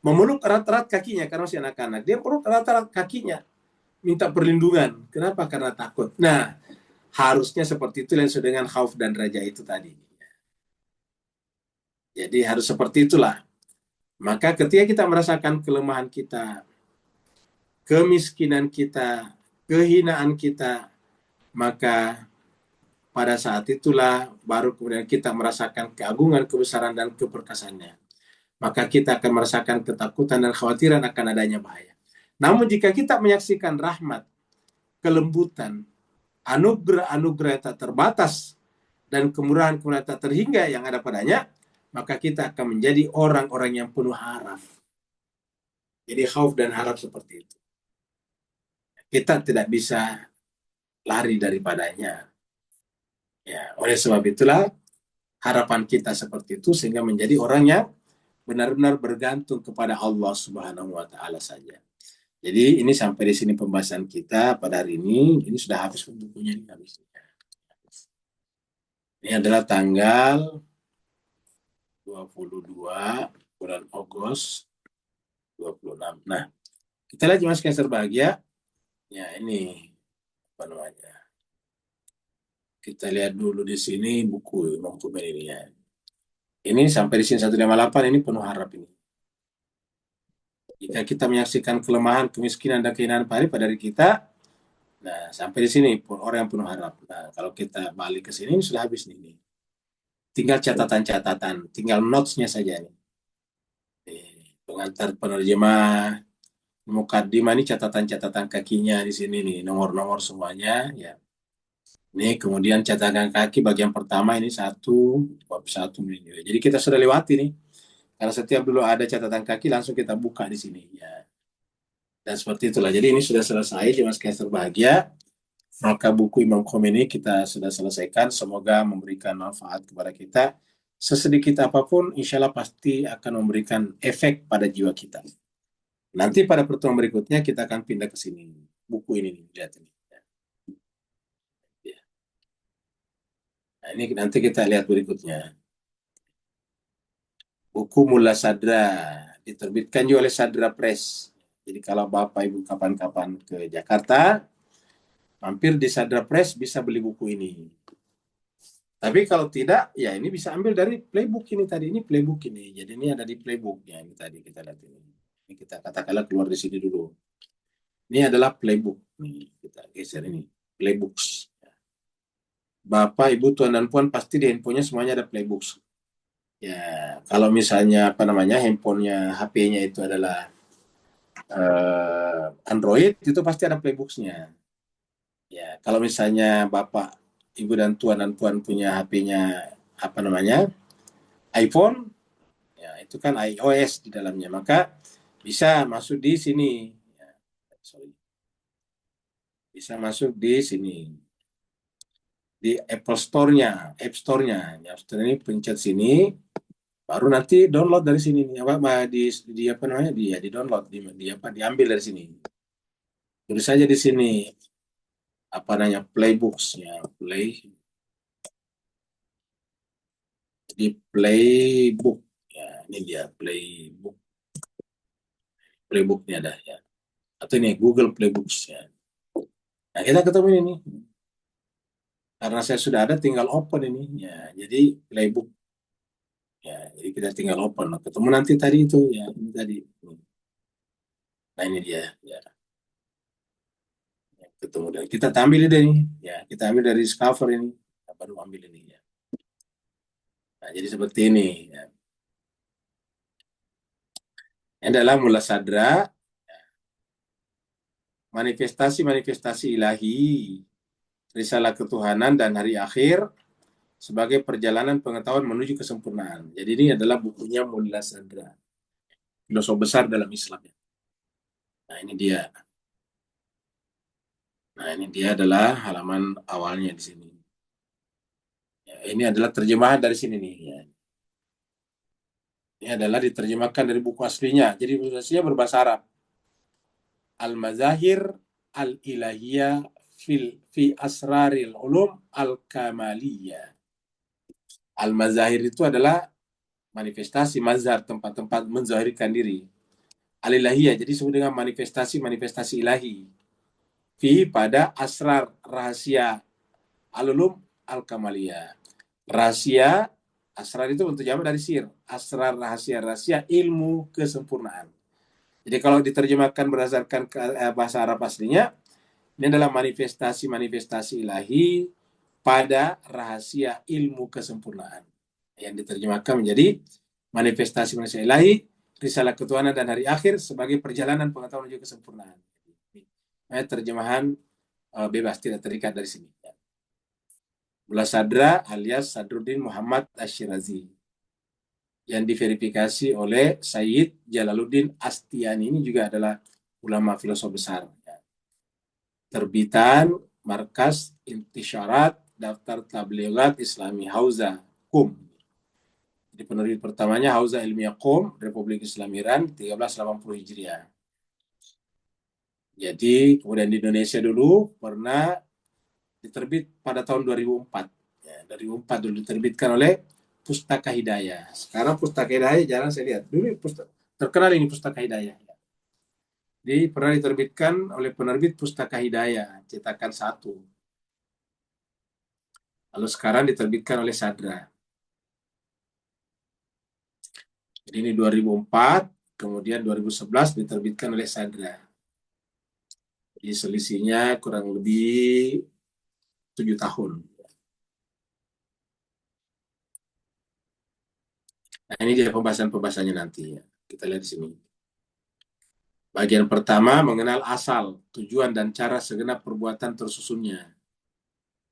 memeluk erat-erat kakinya, karena masih anak-anak. Dia peluk erat-erat kakinya, minta perlindungan. Kenapa? Karena takut. Nah, harusnya seperti itu yang disebut dengan khauf dan raja itu tadi. Jadi harus seperti itulah. Maka ketika kita merasakan kelemahan kita, kemiskinan kita, kehinaan kita, maka pada saat itulah baru kemudian kita merasakan keagungan, kebesaran, dan keperkasaannya. Maka kita akan merasakan ketakutan dan khawatiran akan adanya bahaya. Namun jika kita menyaksikan rahmat, kelembutan, anugerah-anugerah yang tak terbatas, dan kemurahan-kemurahan tak terhingga yang ada padanya, maka kita akan menjadi orang-orang yang penuh harap. Jadi khauf dan harap seperti itu. Kita tidak bisa lari daripadanya. Ya, oleh sebab itulah harapan kita seperti itu sehingga menjadi orang yang benar-benar bergantung kepada Allah Subhanahu wa taala saja. Jadi ini sampai di sini pembahasan kita pada hari ini. Ini sudah habis bukunya ini habis. Ini adalah tanggal 22 bulan Agustus 26. Nah, kita lihat Mas Cancer bahagia. Ya, ini apa namanya? Kita lihat dulu di sini buku dokumen ini ya. Ini sampai di sini 158 ini penuh harap ini. Jika kita menyaksikan kelemahan, kemiskinan, dan kehinaan pada diri kita, nah sampai di sini orang yang penuh harap. Nah, kalau kita balik ke sini ini sudah habis nih. Tinggal catatan-catatan, tinggal notes-nya saja nih. Pengantar penerjemah, mukaddimah ini catatan-catatan kakinya di sini nih, nomor-nomor semuanya ya. Ini kemudian catatan kaki bagian pertama ini bab 1 ini. Jadi kita sudah lewati nih. Karena setiap dulu ada catatan kaki langsung kita buka di sini ya. Dan seperti itulah. Jadi ini sudah selesai Mas Kaiser bahagia. Maka buku Imam Khomeini kita sudah selesaikan. Semoga memberikan manfaat kepada kita. Sesedikit apapun, insya Allah pasti akan memberikan efek pada jiwa kita. Nanti pada pertemuan berikutnya kita akan pindah ke sini. Buku ini, lihat ini. Nah, ini nanti kita lihat berikutnya. Buku Mullah Sadra diterbitkan juga oleh Sadra Press. Jadi kalau Bapak Ibu kapan-kapan ke Jakarta, mampir di Sadra Press bisa beli buku ini. Tapi kalau tidak, ya ini bisa ambil dari playbook ini tadi. Ini playbook ini. Jadi ini ada di playbooknya ini tadi kita lihat ini. Ini kita katakanlah keluar di sini dulu. Ini adalah playbook. Nih kita geser ini. Playbooks. Bapak, Ibu, Tuan dan Puan pasti di handphonenya semuanya ada playbooks. Ya, kalau misalnya apa namanya handphonenya, HP-nya itu adalah Android, itu pasti ada playbooks-nya. Ya, kalau misalnya Bapak, Ibu dan Puan punya HP-nya apa namanya iPhone, ya itu kan iOS di dalamnya, maka bisa masuk di sini. Ya, sorry. Bisa masuk di sini. Di Apple Store-nya, App Store-nya. Ya, Store ini pencet sini, baru nanti download dari sini nih. Apa di apa namanya? Di download di apa diambil dari sini. Tulis saja di sini apa namanya, playbooks-nya, di playbook ya, ini dia playbooknya ada ya, atau ini Google Playbooks ya. Nah, kita ketemu ini karena saya sudah ada, tinggal open ini ya, jadi playbook ya, jadi kita tinggal open. Nah, ketemu nanti tadi itu ya, ini tadi. Nah, ini dia ya, ketemu, dan kita ambil ini ya, kita ambil dari Discover ini. Kita baru ambil ini ya. Nah, jadi seperti ini ya. Ini adalah mula sadra, manifestasi-manifestasi ilahi, risalah ketuhanan dan hari akhir sebagai perjalanan pengetahuan menuju kesempurnaan. Jadi ini adalah bukunya Mula Sadra, filosof besar dalam Islam. Nah, ini dia. Nah, ini dia adalah halaman awalnya di sini. Ya, ini adalah terjemahan dari sini nih ya. Ini adalah diterjemahkan dari buku aslinya. Jadi buku aslinya berbahasa Arab. Al-Mazahir Al-Ilahiyah fi Asraril Ulum Al-Kamaliyah. Al-Mazahir itu adalah manifestasi, mazhar, tempat-tempat menzahirkan diri. Al-Ilahiyah, jadi disebut dengan manifestasi-manifestasi ilahi. Fi pada asrar rahasia al-ulum al-kamaliyah. Rahasia, asrar itu bentuk jamak dari sir. Asrar rahasia ilmu kesempurnaan. Jadi kalau diterjemahkan berdasarkan bahasa Arab aslinya, ini adalah manifestasi-manifestasi ilahi pada rahasia ilmu kesempurnaan. Yang diterjemahkan menjadi manifestasi-manifestasi ilahi, risalah ketuhanan dan hari akhir sebagai perjalanan pengetahuan menuju kesempurnaan. Terjemahan bebas, tidak terikat dari sini. Mula Sadra alias Sadruddin Muhammad Asyirazi yang diverifikasi oleh Sayyid Jalaluddin Astiani, ini juga adalah ulama filosof besar. Terbitan Markas Intisyarat Daftar Tablighat Islami Hauza Qum. Jadi penerbit pertamanya Hauza Ilmiah Qum, Republik Islam Iran, 1380 Hijriah. Jadi kemudian di Indonesia dulu pernah diterbit pada tahun 2004. Ya, 2004 dulu diterbitkan oleh Pustaka Hidayah. Sekarang Pustaka Hidayah jarang saya lihat. Dulu terkenal ini Pustaka Hidayah. Jadi pernah diterbitkan oleh penerbit Pustaka Hidayah, cetakan 1. Lalu sekarang diterbitkan oleh Sadra. Jadi ini 2004, kemudian 2011 diterbitkan oleh Sadra. Jadi selisihnya kurang lebih 7 tahun. Nah, ini dia pembahasan-pembahasannya nanti ya. Kita lihat di sini. Bagian pertama, mengenal asal, tujuan, dan cara segenap perbuatan tersusunnya.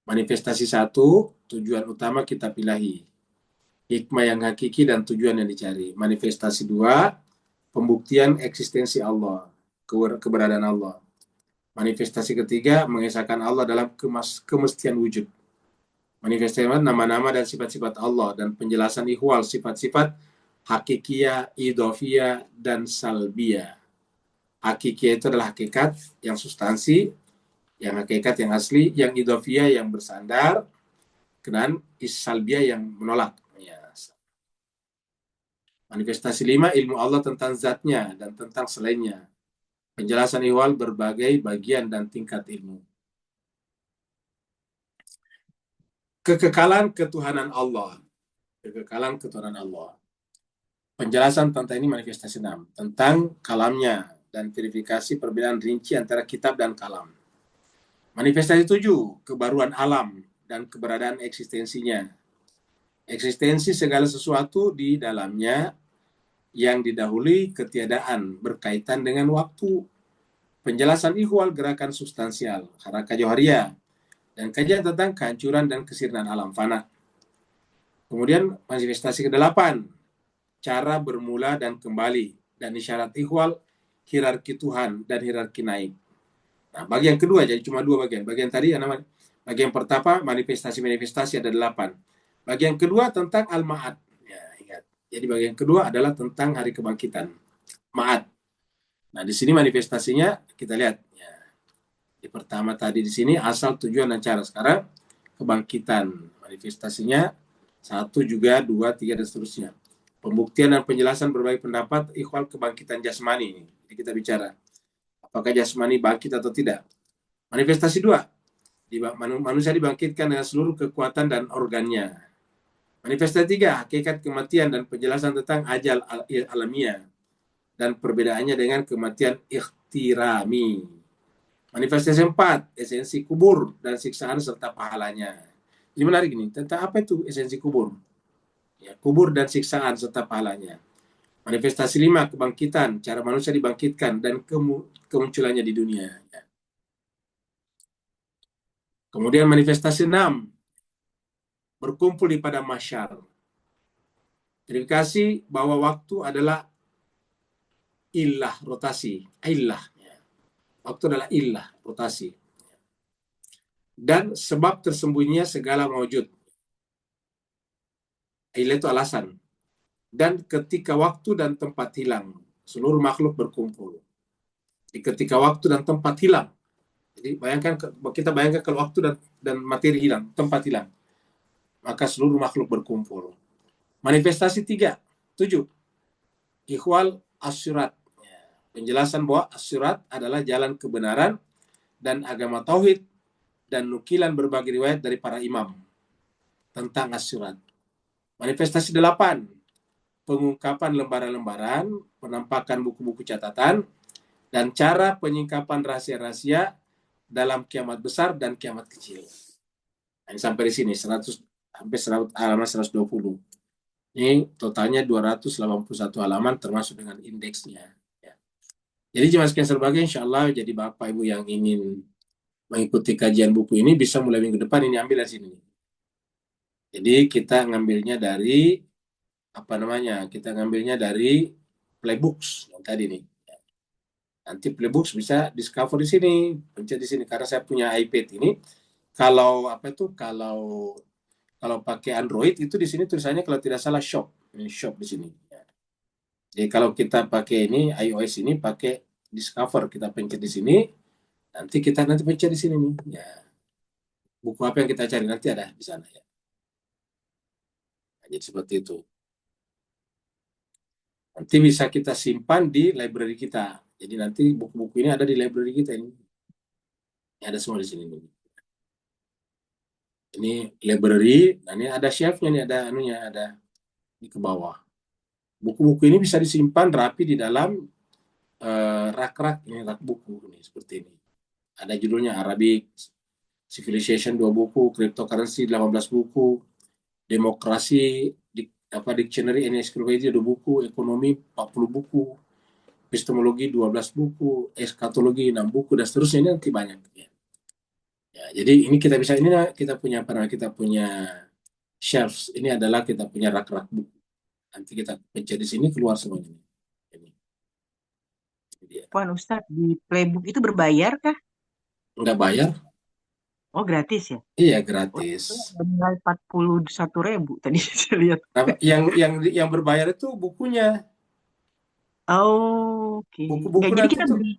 Manifestasi 1, tujuan utama kitab ilahi. Hikmah yang hakiki dan tujuan yang dicari. Manifestasi 2, pembuktian eksistensi Allah, keberadaan Allah. Manifestasi ketiga, mengesahkan Allah dalam kemestian wujud. Manifestasi nama-nama dan sifat-sifat Allah, dan penjelasan ihwal, sifat-sifat hakikiyah, idofiyah, dan salbiyah. Hakiki itu adalah hakikat yang substansi, yang hakikat yang asli, yang idofiyah yang bersandar, dan salbiyah yang menolak. Ya. Manifestasi 5, ilmu Allah tentang zatnya dan tentang selainnya. Penjelasan ihwal berbagai bagian dan tingkat ilmu. Kekekalan ketuhanan Allah. Kekekalan ketuhanan Allah. Penjelasan tentang ini manifestasi 6. Tentang kalamnya dan verifikasi perbedaan rinci antara kitab dan kalam. Manifestasi 7, kebaruan alam dan keberadaan eksistensinya. Eksistensi segala sesuatu di dalamnya yang didahului ketiadaan berkaitan dengan waktu. Penjelasan ihwal gerakan substansial, haraka johariah, dan kajian tentang kehancuran dan kesirnaan alam fana. Kemudian manifestasi ke-8, cara bermula dan kembali, dan isyarat ihwal, hierarki Tuhan dan hierarki naik. Nah, bagian kedua, jadi cuma 2 bagian. Bagian tadi, bagian pertama, manifestasi-manifestasi ada 8. Bagian kedua tentang al-ma'ad. Ya, ingat. Jadi bagian kedua adalah tentang hari kebangkitan. Ma'ad. Nah, di sini manifestasinya kita lihat. Ya. Di pertama tadi di sini asal, tujuan, dan cara. Sekarang kebangkitan, manifestasinya 1, juga 2, 3, dan seterusnya. Pembuktian dan penjelasan berbagai pendapat ikhwal kebangkitan jasmani. Jadi kita bicara apakah jasmani bangkit atau tidak. Manifestasi 2, manusia dibangkitkan dengan seluruh kekuatan dan organnya. Manifestasi 3, hakikat kematian dan penjelasan tentang ajal alamiah dan perbedaannya dengan kematian ikhtirami. Manifestasi 4, esensi kubur dan siksaan serta pahalanya. Ini menarik ini, tentang apa itu esensi kubur? Ya, kubur dan siksaan serta pahalanya. Manifestasi 5, kebangkitan, cara manusia dibangkitkan dan kemunculannya di dunia. Ya. Kemudian manifestasi 6, berkumpul di padang mahsyar. Verifikasi bahwa waktu adalah ilah, rotasi. Ilah. Ya. Waktu adalah ilah, rotasi. Dan sebab tersembunyinya segala mawujud. Ilah itu alasan. Dan ketika waktu dan tempat hilang, seluruh makhluk berkumpul. Di ketika waktu dan tempat hilang. Jadi bayangkan, kita bayangkan kalau waktu dan materi hilang, tempat hilang, maka seluruh makhluk berkumpul. Manifestasi 3, 7, ikhwal asyurat. Penjelasan bahwa asyurat adalah jalan kebenaran dan agama tauhid dan nukilan berbagai riwayat dari para imam tentang asyurat. Manifestasi 8, pengungkapan lembaran-lembaran, penampakan buku-buku catatan, dan cara penyingkapan rahasia-rahasia dalam kiamat besar dan kiamat kecil. Nah, sampai di sini 100 sampai halaman 120. Ini totalnya 281 halaman termasuk dengan indeksnya. Ya. Jadi jemaah sekalian sebagai insya Allah, jadi Bapak Ibu yang ingin mengikuti kajian buku ini bisa mulai minggu depan ini ambil dari sini. Jadi kita ngambilnya dari apa namanya? Kita ngambilnya dari playbooks yang tadi nih. Nanti playbooks bisa discover di sini, pencet di sini karena saya punya iPad ini. Kalau apa itu? Kalau pakai Android itu di sini tulisannya kalau tidak salah shop, ini shop di sini. Jadi kalau kita pakai ini iOS ini pakai discover, kita pencet di sini, nanti pencet di sini nih. Ya, buku apa yang kita cari nanti ada di sana ya. Nah, jadi seperti itu. Nanti bisa kita simpan di library kita. Jadi nanti buku-buku ini ada di library kita ini. Ini ada semua di sini nih. Ini library, nah ini ada shelf-nya nih, ada anunya, ada di ke bawah. Buku-buku ini bisa disimpan rapi di dalam rak-rak ini, rak buku ini seperti ini. Ada judulnya Arabic Civilization 2 buku, Cryptocurrency 18 buku, Demokrasi Dictionary and Encyclopedia 2 buku, Ekonomi 40 buku, Epistemologi 12 buku, Eskatologi 6 buku, dan seterusnya. Ini nanti banyak ya. Ya, jadi ini kita punya shelves. Ini adalah kita punya rak-rak buku. Nanti kita pencet di sini keluar semuanya. Ini dia. Puan Ustadz, di Playbook itu berbayar kah? Nggak bayar? Oh, gratis ya? Iya, Oh, gratis. benar 41.000 tadi saya lihat. Nah, yang berbayar itu bukunya. Oh, oke. Nggak, Buku-buku jadi nanti kita tuh. beli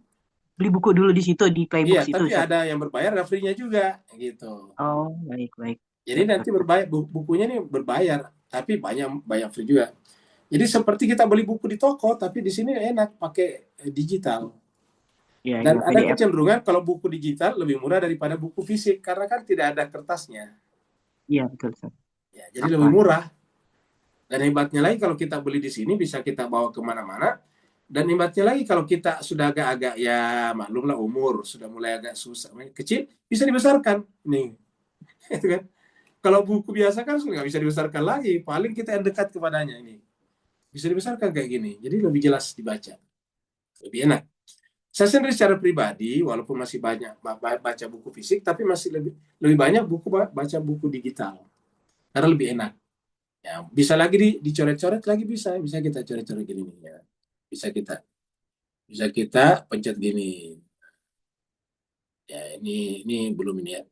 beli buku dulu di situ di Iya, Playbooks itu, tapi Ustadz. ada yang berbayar, ada free-nya juga gitu. Oh, baik baik. Jadi Siap, nanti siap. berbayar, bukunya nih berbayar, tapi banyak banyak free juga. Jadi seperti kita beli buku di toko, tapi di sini enak pakai digital. Iya, Dan iya, ada PDF. kecenderungan kalau buku digital lebih murah daripada buku fisik karena kan tidak ada kertasnya. Iya, betul, Ustadz. Ya, jadi lebih Kapan? murah. Dan hebatnya lagi kalau kita beli di sini bisa kita bawa kemana-mana. Dan hebatnya lagi kalau kita sudah agak-agak ya maklumlah umur sudah mulai agak susah kecil bisa dibesarkan nih, itu kan. Kalau buku biasa kan sudah nggak bisa dibesarkan lagi. Paling kita yang dekat kepadanya ini bisa dibesarkan kayak gini. Jadi lebih jelas dibaca, lebih enak. Saya sendiri secara pribadi, walaupun masih banyak baca buku fisik, tapi masih lebih banyak baca buku digital karena lebih enak. Ya, bisa lagi dicoret-coret lagi bisa kita coret-coret gini nih ya. Bisa kita bisa kita pencet gini. Ya ini belum ini ya.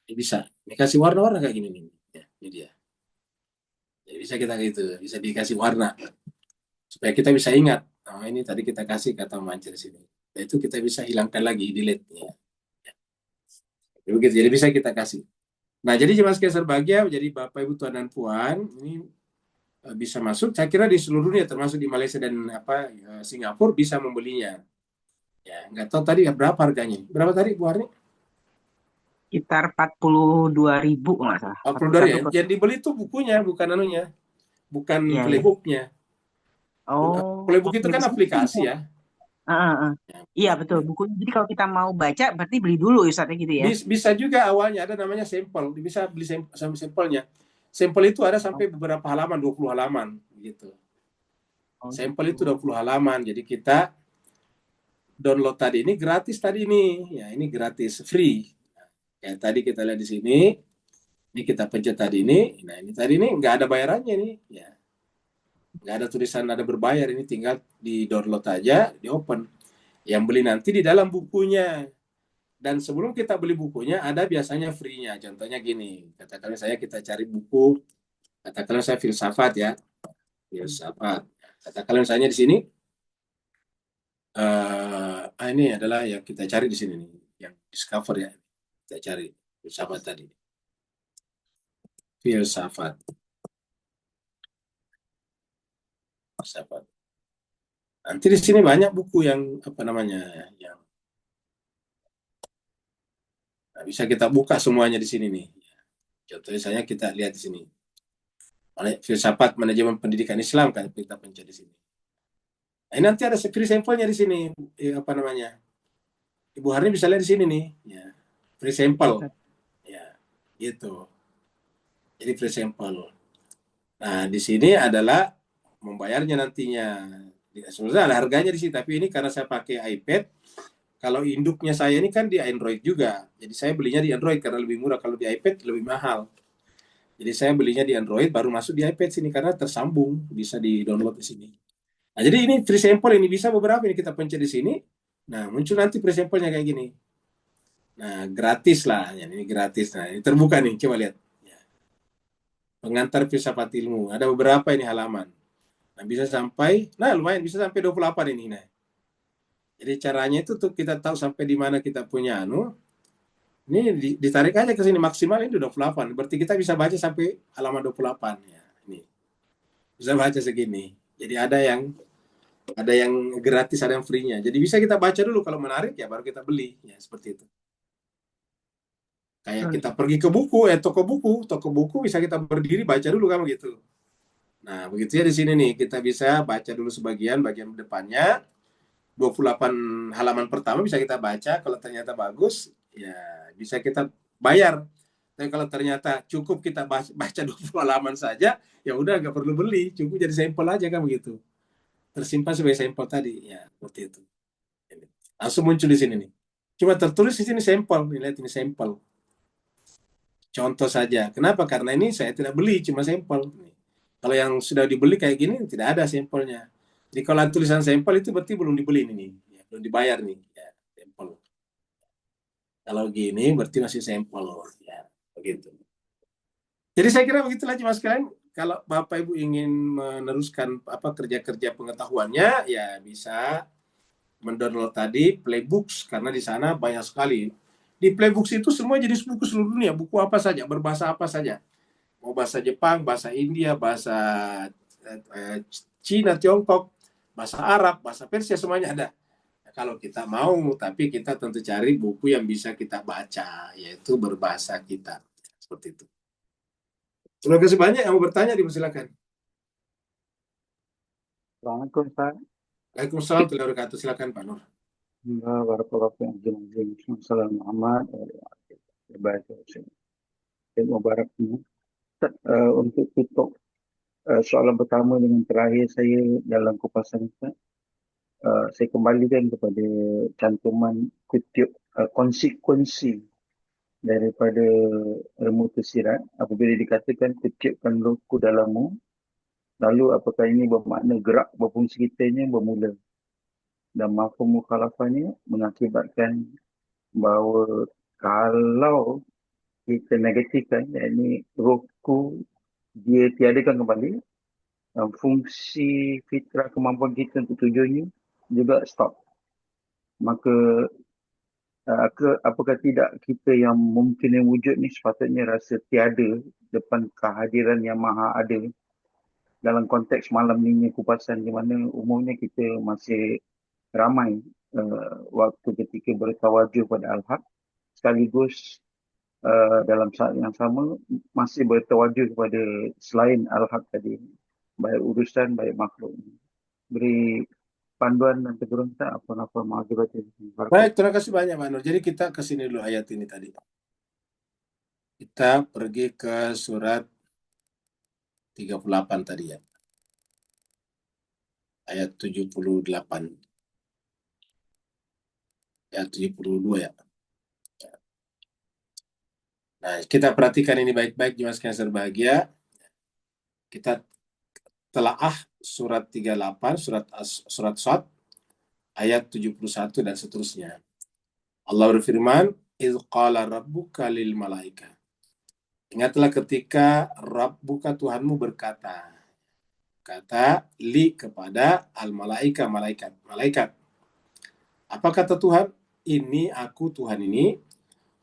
Ini bisa. Ini kasih warna-warna kayak gini nih. Ya, ini dia. Jadi bisa kita gitu, bisa dikasih warna supaya kita bisa ingat. Oh, ini tadi kita kasih kata mancer sini. Nah, itu kita bisa hilangkan lagi, delete ya. Begitu, jadi bisa kita kasih. Nah, jadi jemaah sekalian berbahagia, jadi Bapak Ibu Tuan dan Puan, ini bisa masuk. Saya kira di seluruh dunia, termasuk di Malaysia dan Singapura bisa membelinya. Ya, nggak tahu tadi berapa harganya. Berapa tadi Bu Arni? Sekitar 42.000 kalau nggak salah. 42 Satu ya. per. Yang dibeli itu bukunya, bukan anunya, bukan Iya, iya. playbooknya. Oh, Playbook itu ya kan bisa. aplikasi ya. Ah, ah, ah. Ya, Iya, betul. Bukunya. Jadi kalau kita mau baca, berarti beli dulu Ustaznya gitu ya. bisa juga awalnya ada namanya sampel, bisa beli sampelnya. Sampel itu ada Oh, sampai beberapa halaman, 20 halaman gitu. oh Sampel gitu. itu 20 halaman. Jadi kita download tadi ini gratis tadi ini. Ya, ini gratis free. Ya, tadi kita lihat di sini. Ini kita pencet tadi ini. Nah, ini tadi ini nggak ada bayarannya nih. Ya, nggak ada tulisan ada berbayar. Ini tinggal di download aja, di open. Yang beli nanti di dalam bukunya. Dan sebelum kita beli bukunya, ada biasanya free-nya. Contohnya gini, katakanlah saya kita cari buku, katakanlah saya filsafat ya, filsafat. Katakanlah misalnya di sini, ini adalah yang kita cari di sini nih, yang discover ya, kita cari filsafat tadi, filsafat, filsafat. Nanti di sini banyak buku yang apa namanya, yang bisa kita buka semuanya di sini nih. Contohnya saya kita lihat di sini, filsafat manajemen pendidikan Islam kan kita pencet di sini. Nah, ini nanti ada free sampelnya di sini, apa namanya? Ibu Harni bisa lihat di sini nih, ya, free Gitu, sample, Ustaz. ya, gitu. Jadi free sample. Nah, di sini adalah membayarnya nantinya. Sebenarnya ada harganya di sini, tapi ini karena saya pakai iPad, kalau induknya saya ini kan di Android juga. Jadi saya belinya di Android karena lebih murah. Kalau di iPad lebih mahal. Jadi saya belinya di Android baru masuk di iPad sini karena tersambung, bisa di-download di sini. Nah, jadi ini free sample ini bisa beberapa ini kita pencet di sini. Nah, muncul nanti free sample-nya kayak gini. Nah, gratis lah. Ya, ini gratis. Nah, ini terbuka nih. Coba lihat. Ya. Pengantar filsafat ilmu. Ada beberapa ini halaman. Nah, bisa sampai, nah lumayan, bisa sampai 28 ini. Nah. Jadi caranya itu tuh kita tahu sampai di mana kita punya ini ditarik aja ke sini maksimal ini 28. Berarti kita bisa baca sampai halaman 28 ya. Ini. Bisa baca segini. Jadi ada yang gratis, ada yang free-nya. Jadi bisa kita baca dulu kalau menarik ya baru kita beli ya seperti itu. Kayak kita pergi ke buku, toko buku bisa kita berdiri baca dulu kan begitu. Nah, begitu ya di sini nih, kita bisa baca dulu sebagian, bagian depannya, 28 halaman pertama bisa kita baca, kalau ternyata bagus, ya bisa kita bayar. Tapi kalau ternyata cukup kita baca 20 halaman saja, ya udah nggak perlu beli, cukup jadi sampel aja kan begitu. Tersimpan sebagai sampel tadi, ya seperti itu. Langsung muncul di sini nih. Cuma tertulis di sini sampel, lihat ini sampel. Contoh saja. Kenapa? Karena ini saya tidak beli, cuma sampel. Kalau yang sudah dibeli kayak gini, tidak ada sampelnya. Jadi kalau tulisan sampel itu berarti belum dibeli nih, ya, belum dibayar nih, ya, sampel. Kalau gini berarti masih sampel, ya, begitu. Jadi saya kira begitulah cuma sekalian. Kalau Bapak Ibu ingin meneruskan apa kerja-kerja pengetahuannya, ya bisa mendownload tadi Playbooks karena di sana banyak sekali. Di Playbooks itu semua jenis buku seluruh dunia, buku apa saja, berbahasa apa saja. Mau bahasa Jepang, bahasa India, bahasa Cina, Tiongkok, bahasa Arab, bahasa Persia, semuanya ada. Nah, kalau kita mau, tapi kita tentu cari buku yang bisa kita baca, yaitu berbahasa kita. Seperti itu. Terima kasih banyak yang mau bertanya, dipersilakan. Assalamualaikum Ustaz. Waalaikumsalam warahmatullahi wabarakatuh. Silakan Pak Nur. Warahmatullahi wabarakatuh. Assalamualaikum Muhammad. Mubarak. Ustaz, untuk tutup soalan pertama dengan terakhir saya dalam kupasan Ustaz, saya kembalikan kepada cantuman kutip konsekuensi daripada ilmu tersirat apabila dikatakan kutipkan rohku dalammu, lalu apakah ini bermakna gerak berfungsi kitanya bermula, dan mafhum mukhalafahnya mengakibatkan bahawa kalau kita negatifkan, yakni rohku dia tiadakan kembali, dan fungsi fitrah kemampuan kita untuk tujuannya juga stop, maka Apakah tidak kita yang mungkin yang wujud ni sepatutnya rasa tiada depan kehadiran yang maha ada dalam konteks malam ni kupasan di mana umumnya kita masih ramai waktu ketika bertawajuh pada Al-Haq sekaligus dalam saat yang sama masih bertawajuh kepada selain Al-Haq tadi, baik urusan baik makhluk. Beri panduan dan teguran tak apa-apa ma'agibatnya. Baik, terima kasih banyak Pak Nur. Jadi kita ke sini dulu ayat ini tadi. Kita pergi ke surat 38 tadi ya. Ayat 78. Ayat 72 ya. Nah, kita perhatikan ini baik-baik jemaah sekalian berbahagia. Kita telaah surat 38, surat Shad, ayat 71 dan seterusnya. Allah berfirman, "Idz qala rabbuka lil malaika." Ingatlah ketika Rabbuka Tuhanmu berkata, kata li kepada al malaika, malaikat. Apa kata Tuhan? Ini aku Tuhan ini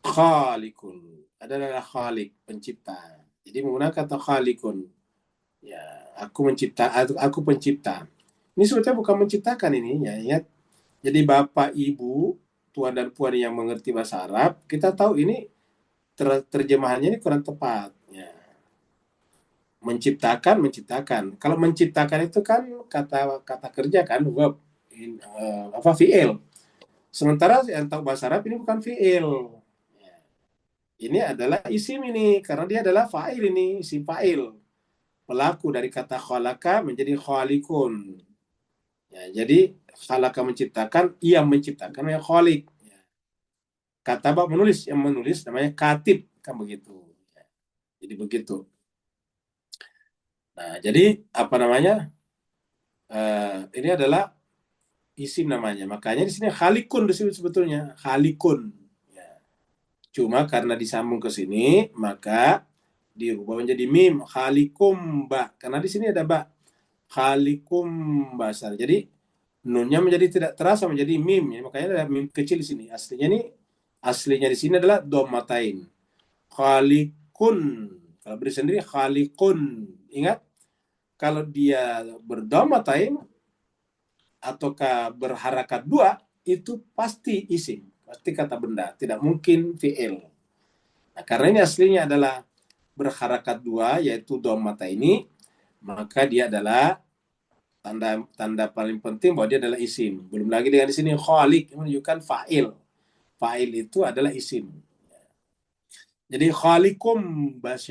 khaliqun, adalah khalik, pencipta. Jadi menggunakan kata khaliqun. Ya, aku pencipta. Ini sebetulnya bukan menciptakan ini ya, ingat. Jadi Bapak Ibu, Tuan dan Puan yang mengerti bahasa Arab, kita tahu ini terjemahannya ini kurang tepat. Ya. Menciptakan. Kalau menciptakan itu kan kata kerja kan, verb, fi'il. Sementara yang tahu bahasa Arab ini bukan fi'il. Ya. Ini adalah isim ini, karena dia adalah fa'il ini, isim fa'il. Pelaku dari kata khalaqa menjadi khalikun. Ya, jadi khalaqa menciptakan, ia menciptakan yang khalik. Ya. Kataba menulis, yang menulis namanya katib, kan begitu. Ya. Jadi begitu. Nah, jadi apa namanya? Ini adalah isim namanya. Makanya di sini khalikun disebut sebetulnya, khalikun. Ya. Cuma karena disambung ke sini, maka dirubah menjadi mim, khalikum ba. Karena di sini ada ba. Khalikum basar. Jadi nunnya menjadi tidak terasa menjadi mim. Ya. Makanya ada mim kecil di sini. Aslinya di sini adalah domatain. Khalikun. Kalau beri sendiri khalikun. Ingat, kalau dia berdomatain ataukah berharakat dua, itu pasti isim, pasti kata benda, tidak mungkin fi'il. Nah, karena ini aslinya adalah berharakat dua, yaitu dhammata ini, maka dia adalah tanda paling penting bahwa dia adalah isim. Belum lagi dengan di sini khaliq menunjukkan fa'il. Fa'il itu adalah isim. Jadi khaliqum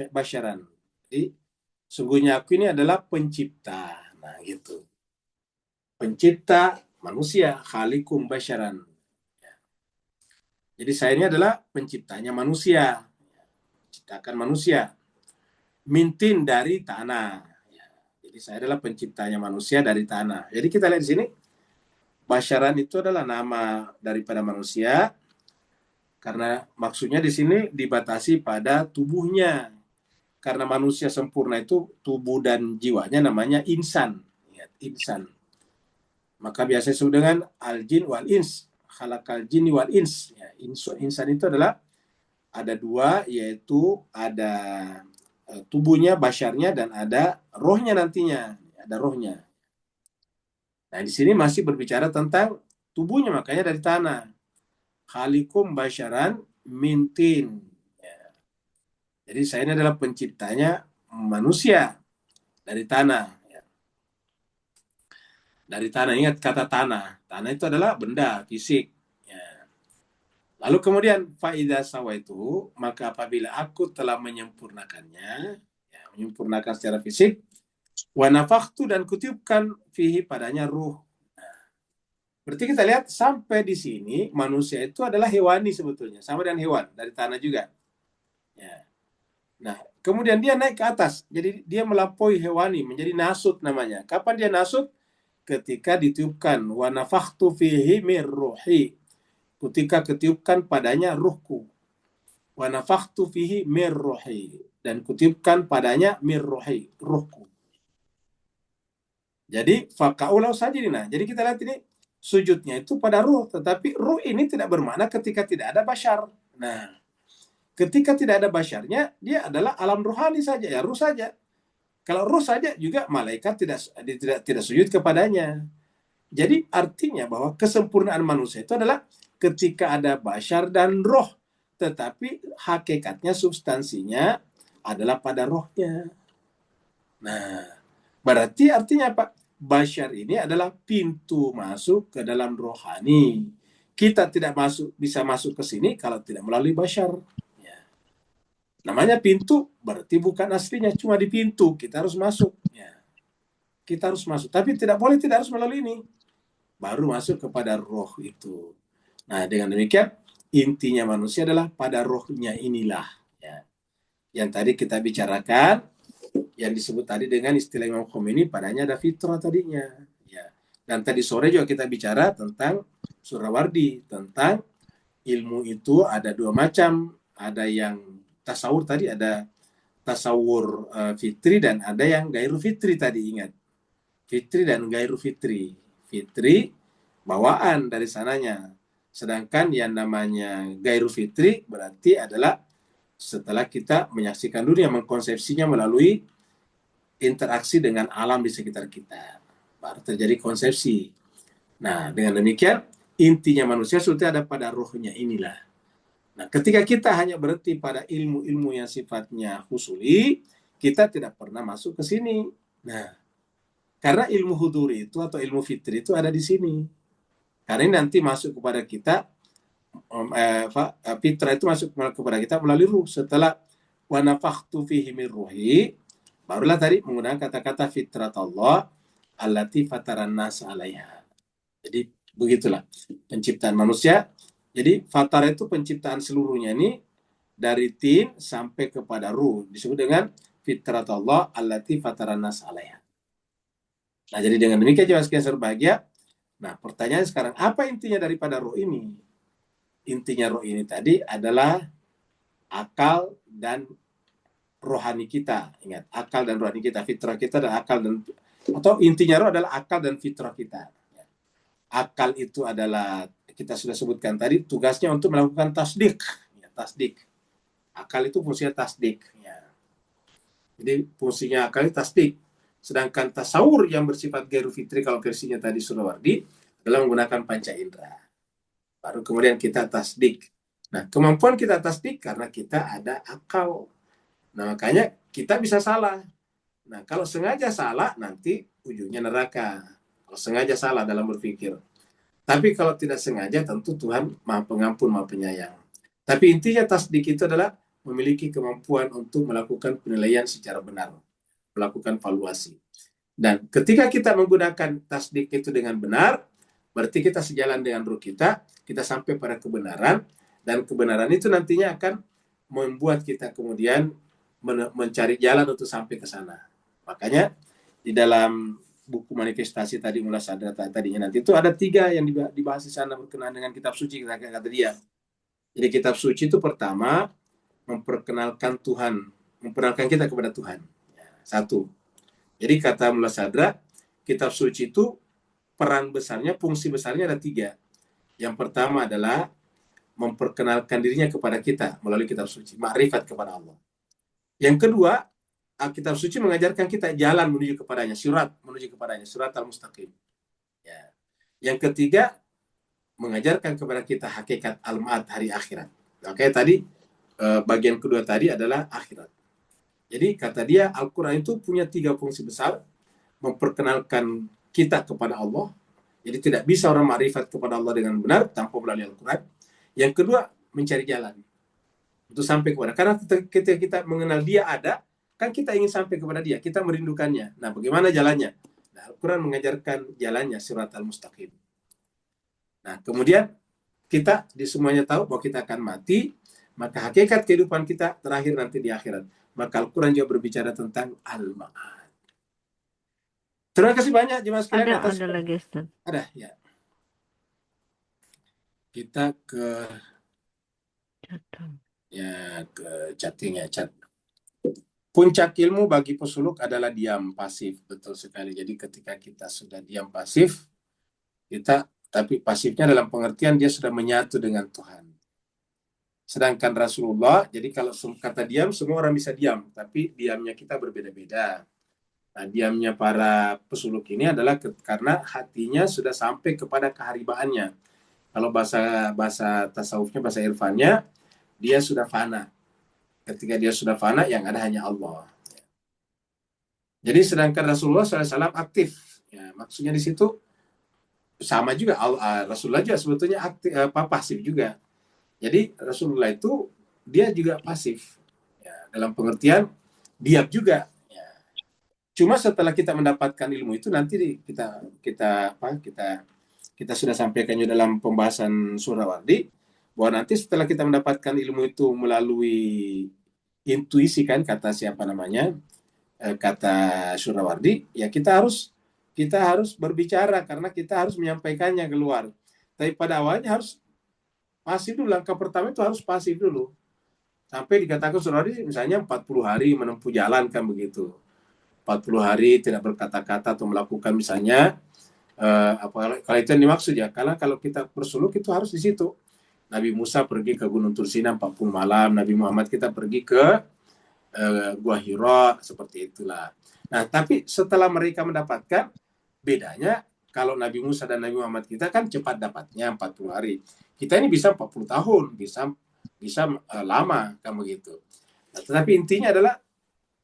basyaran. Jadi sungguhnya aku ini adalah pencipta. Nah, gitu. Pencipta manusia, khaliqum basyaran. Jadi saya ini adalah penciptanya manusia. Ciptakan manusia. Mintin dari tanah. Jadi saya adalah penciptanya manusia dari tanah. Jadi kita lihat di sini, basyaran itu adalah nama daripada manusia, karena maksudnya di sini dibatasi pada tubuhnya. Karena manusia sempurna itu tubuh dan jiwanya namanya insan. Insan. Maka biasa disebut dengan al-jin wal-ins. Khalaqal jinni wal-ins. Ya, insan itu adalah ada dua, yaitu ada tubuhnya, basyarnya, dan ada rohnya nantinya. Ada rohnya. Nah, di sini masih berbicara tentang tubuhnya, makanya dari tanah. Khalikum basyaran mintin. Ya. Jadi saya ini adalah penciptanya manusia dari tanah. Ya. Dari tanah, ingat kata tanah. Tanah itu adalah benda, fisik. Ya. Lalu kemudian, fa'idha sawaitu, maka apabila aku telah menyempurnakannya, ya, menyempurnakan secara fisik, wa nafakhtu, dan kutiupkan fihi padanya ruh. Berarti kita lihat sampai di sini manusia itu adalah hewani sebetulnya, sama dengan hewan dari tanah juga. Ya. Nah, kemudian dia naik ke atas, jadi dia melampaui hewani menjadi nasut namanya. Kapan dia nasut? Ketika ditiupkan wa nafakhtu fihi mir ruhi. Ketika ketiupkan padanya ruhku. Wa nafakhtu fihi mir ruhi, dan kutiupkan padanya mir ruhi, ruhku. Jadi faqaulau sajidina. Jadi kita lihat ini sujudnya itu pada ruh, tetapi ruh ini tidak bermakna ketika tidak ada basyar. Nah, ketika tidak ada basyarnya, dia adalah alam rohani saja, ya ruh saja. Kalau ruh saja juga malaikat tidak sujud kepadanya. Jadi artinya bahwa kesempurnaan manusia itu adalah ketika ada basyar dan roh, tetapi hakikatnya, substansinya adalah pada rohnya. Nah, berarti artinya apa? Basyar ini adalah pintu masuk ke dalam rohani. Kita tidak bisa masuk ke sini kalau tidak melalui basyar. Ya. Namanya pintu, berarti bukan aslinya cuma di pintu. Kita harus masuk. Ya. Kita harus masuk. Tapi tidak harus melalui ini. Baru masuk kepada roh itu. Nah, dengan demikian, intinya manusia adalah pada rohnya inilah. Ya. Yang tadi kita bicarakan, yang disebut tadi dengan istilah Imam Khomeini, padanya ada fitrah tadinya. Ya. Dan tadi sore juga kita bicara tentang Surawardi, tentang ilmu itu ada dua macam. Ada yang tasawur tadi, ada tasawur fitri dan ada yang gairu fitri tadi, ingat. Fitri dan gairu fitri. Fitri, bawaan dari sananya. Sedangkan yang namanya gairu fitri berarti adalah setelah kita menyaksikan dunia, mengkonsepsinya melalui interaksi dengan alam di sekitar kita, baru terjadi konsepsi. Nah, dengan demikian intinya manusia sudah ada pada rohnya inilah. Nah, ketika kita hanya berhenti pada ilmu-ilmu yang sifatnya husuli, kita tidak pernah masuk ke sini. Nah, karena ilmu huduri itu atau ilmu fitri itu ada di sini. Karena ini nanti masuk kepada kita, fitrah itu masuk kepada kita melalui ruh. Setelah wa nafakhtu fihi min ruhi, barulah tadi menggunakan kata-kata fitrat Allah allati fataran nas 'alaiha. Jadi begitulah penciptaan manusia. Jadi fatara itu penciptaan seluruhnya ini dari tin sampai kepada ruh, disebut dengan fitrat Allah allati fataran nas 'alaiha. Nah, jadi dengan demikian jemaah sekalian berbahagia. Nah, pertanyaan sekarang, apa intinya daripada ruh ini? Intinya ruh ini tadi adalah akal dan rohani kita. Ingat, akal dan rohani kita, fitrah kita dan akal dan, atau intinya roh adalah akal dan fitrah kita. Akal itu adalah, kita sudah sebutkan tadi, tugasnya untuk melakukan tasdik. Ya, tasdik. Akal itu fungsinya tasdik. Ya. Jadi fungsinya akal itu tasdik. Sedangkan tasawur yang bersifat gairu fitri, kalau versinya tadi Surawardi, adalah menggunakan panca indera. Baru kemudian kita tasdik. Nah, kemampuan kita tasdik karena kita ada akal. Nah, makanya kita bisa salah. Nah, kalau sengaja salah, nanti ujungnya neraka. Kalau sengaja salah dalam berpikir. Tapi kalau tidak sengaja, tentu Tuhan Maha Pengampun, Maha Penyayang. Tapi intinya tasdik itu adalah memiliki kemampuan untuk melakukan penilaian secara benar, melakukan valuasi. Dan ketika kita menggunakan tasdik itu dengan benar, berarti kita sejalan dengan ruh kita sampai pada kebenaran, dan kebenaran itu nantinya akan membuat kita kemudian mencari jalan untuk sampai ke sana. Makanya di dalam buku manifestasi tadi Mullah Sadra tadinya nanti itu ada 3 yang dibahas di sana berkenaan dengan kitab suci, kata dia. Jadi kitab suci itu pertama memperkenalkan Tuhan, memperkenalkan kita kepada Tuhan. 1. Jadi kata Mullah Sadra, kitab suci itu peran besarnya, fungsi besarnya ada 3. Yang pertama adalah memperkenalkan dirinya kepada kita melalui kitab suci, makrifat kepada Allah. Yang kedua, kitab suci mengajarkan kita jalan menuju kepadanya, sirat menuju kepadanya, sirat al-mustaqim. Ya. Yang ketiga, mengajarkan kepada kita hakikat al-ma'ad, hari akhirat. Oke, tadi bagian kedua tadi adalah akhirat. Jadi kata dia, Al-Quran itu punya 3 fungsi besar. Memperkenalkan kita kepada Allah. Jadi tidak bisa orang makrifat kepada Allah dengan benar tanpa melalui Al-Quran. Yang kedua, mencari jalan untuk sampai kepada. Karena ketika kita mengenal dia ada, kan kita ingin sampai kepada dia, kita merindukannya. Nah, bagaimana jalannya? Nah, Al-Quran mengajarkan jalannya, sirat al-mustaqim. Nah, kemudian kita di semuanya tahu bahwa kita akan mati, maka hakikat kehidupan kita terakhir nanti di akhirat. Maka Al-Quran juga berbicara tentang al-ma'ad. Terima kasih banyak jemaah sekalian. Ada lagi, Ustaz. Ada, ya. Kita ke chatting ya, chat. Puncak ilmu bagi pesuluk adalah diam pasif, betul sekali. Jadi ketika kita sudah diam pasif, kita tapi pasifnya dalam pengertian dia sudah menyatu dengan Tuhan. Sedangkan Rasulullah, jadi kalau kata diam, semua orang bisa diam, tapi diamnya kita berbeda-beda. Nah, diamnya para pesuluk ini adalah karena hatinya sudah sampai kepada keharibaannya. Kalau bahasa tasawufnya, bahasa irfannya, dia sudah fana. Ketika dia sudah fana, yang ada hanya Allah. Jadi sedangkan Rasulullah SAW aktif. Ya, maksudnya di situ sama juga, Rasulullah juga sebetulnya aktif, pasif juga. Jadi Rasulullah itu dia juga pasif, ya, dalam pengertian diam juga. Ya. Cuma setelah kita mendapatkan ilmu itu nanti kita sudah sampaikan juga dalam pembahasan Surawardi bahwa nanti setelah kita mendapatkan ilmu itu melalui intuisi, kan kata siapa namanya, kata Surawardi, ya kita harus berbicara karena kita harus menyampaikannya keluar. Tapi pada awalnya harus pasif dulu, langkah pertama itu harus pasif dulu. Sampai dikatakan Surawardi misalnya 40 hari menempuh jalan, kan begitu. 40 hari tidak berkata-kata atau melakukan misalnya kalau itu yang dimaksud ya. Karena kalau kita bersuluk itu harus di situ. Nabi Musa pergi ke Gunung Tursina 40 malam, Nabi Muhammad kita pergi ke Gua Hira, seperti itulah. Nah, tapi setelah mereka mendapatkan, bedanya kalau Nabi Musa dan Nabi Muhammad kita kan cepat dapatnya 40 hari. Kita ini bisa 40 tahun, bisa lama, kan begitu. Nah, tetapi intinya adalah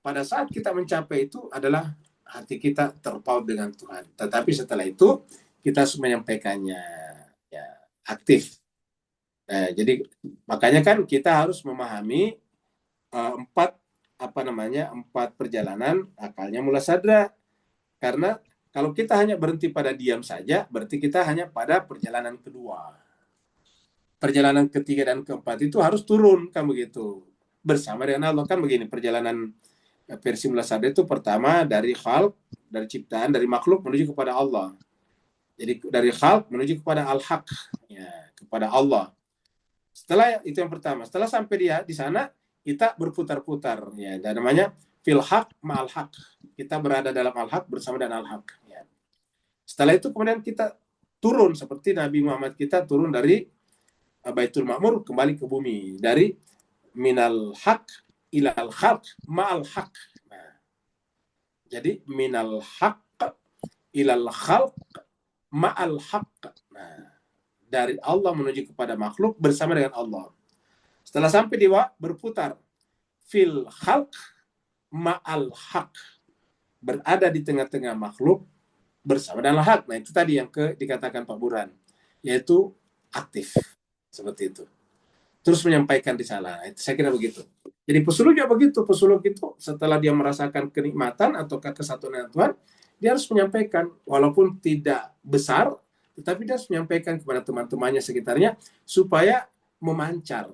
pada saat kita mencapai itu adalah hati kita terpaut dengan Tuhan. Tetapi setelah itu kita harus menyampaikannya, ya, aktif. Jadi makanya kan kita harus memahami empat perjalanan akalnya mula sadra. Karena kalau kita hanya berhenti pada diam saja, berarti kita hanya pada perjalanan kedua. Perjalanan ketiga dan keempat itu harus turun, kan begitu. Bersama dengan Allah, kan begini. Perjalanan versi mula sadra itu pertama dari khalq, dari ciptaan, dari makhluk menuju kepada Allah. Jadi dari khalq menuju kepada al-haq, ya, kepada Allah. Setelah itu yang pertama. Setelah sampai di sana, kita berputar-putar, ya, dan namanya fil haq ma'al haq. Kita berada dalam al-haq bersama dengan al-haq, ya. Setelah itu kemudian kita turun seperti Nabi Muhammad kita turun dari Baitul Ma'mur kembali ke bumi, dari minal haq ilal khalq ma'al haq. Nah, jadi minal haq ilal khalq ma'al haq. Nah, dari Allah menuju kepada makhluk bersama dengan Allah. Setelah sampai di berputar fil khalq ma'al haq, berada di tengah-tengah makhluk bersama dengan haq. Nah, itu tadi yang dikatakan Pak Burhan, yaitu aktif seperti itu. Terus menyampaikan risalah. Nah, saya kira begitu. Jadi pesuluk juga begitu. Pesuluk itu setelah dia merasakan kenikmatan atau kesatuan dengan Tuhan, dia harus menyampaikan walaupun tidak besar, tetapi dia harus menyampaikan kepada teman-temannya sekitarnya supaya memancar.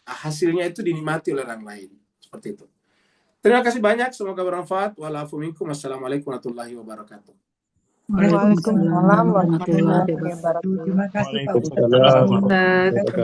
Hasilnya itu dinikmati oleh orang lain. Seperti itu. Terima kasih banyak. Semoga bermanfaat. Wa'alaikum warahmatullahi wabarakatuh. Waalaikumsalam warahmatullahi wabarakatuh. Terima kasih Pak Waalaikumsalam warahmatullahi wabarakatuh.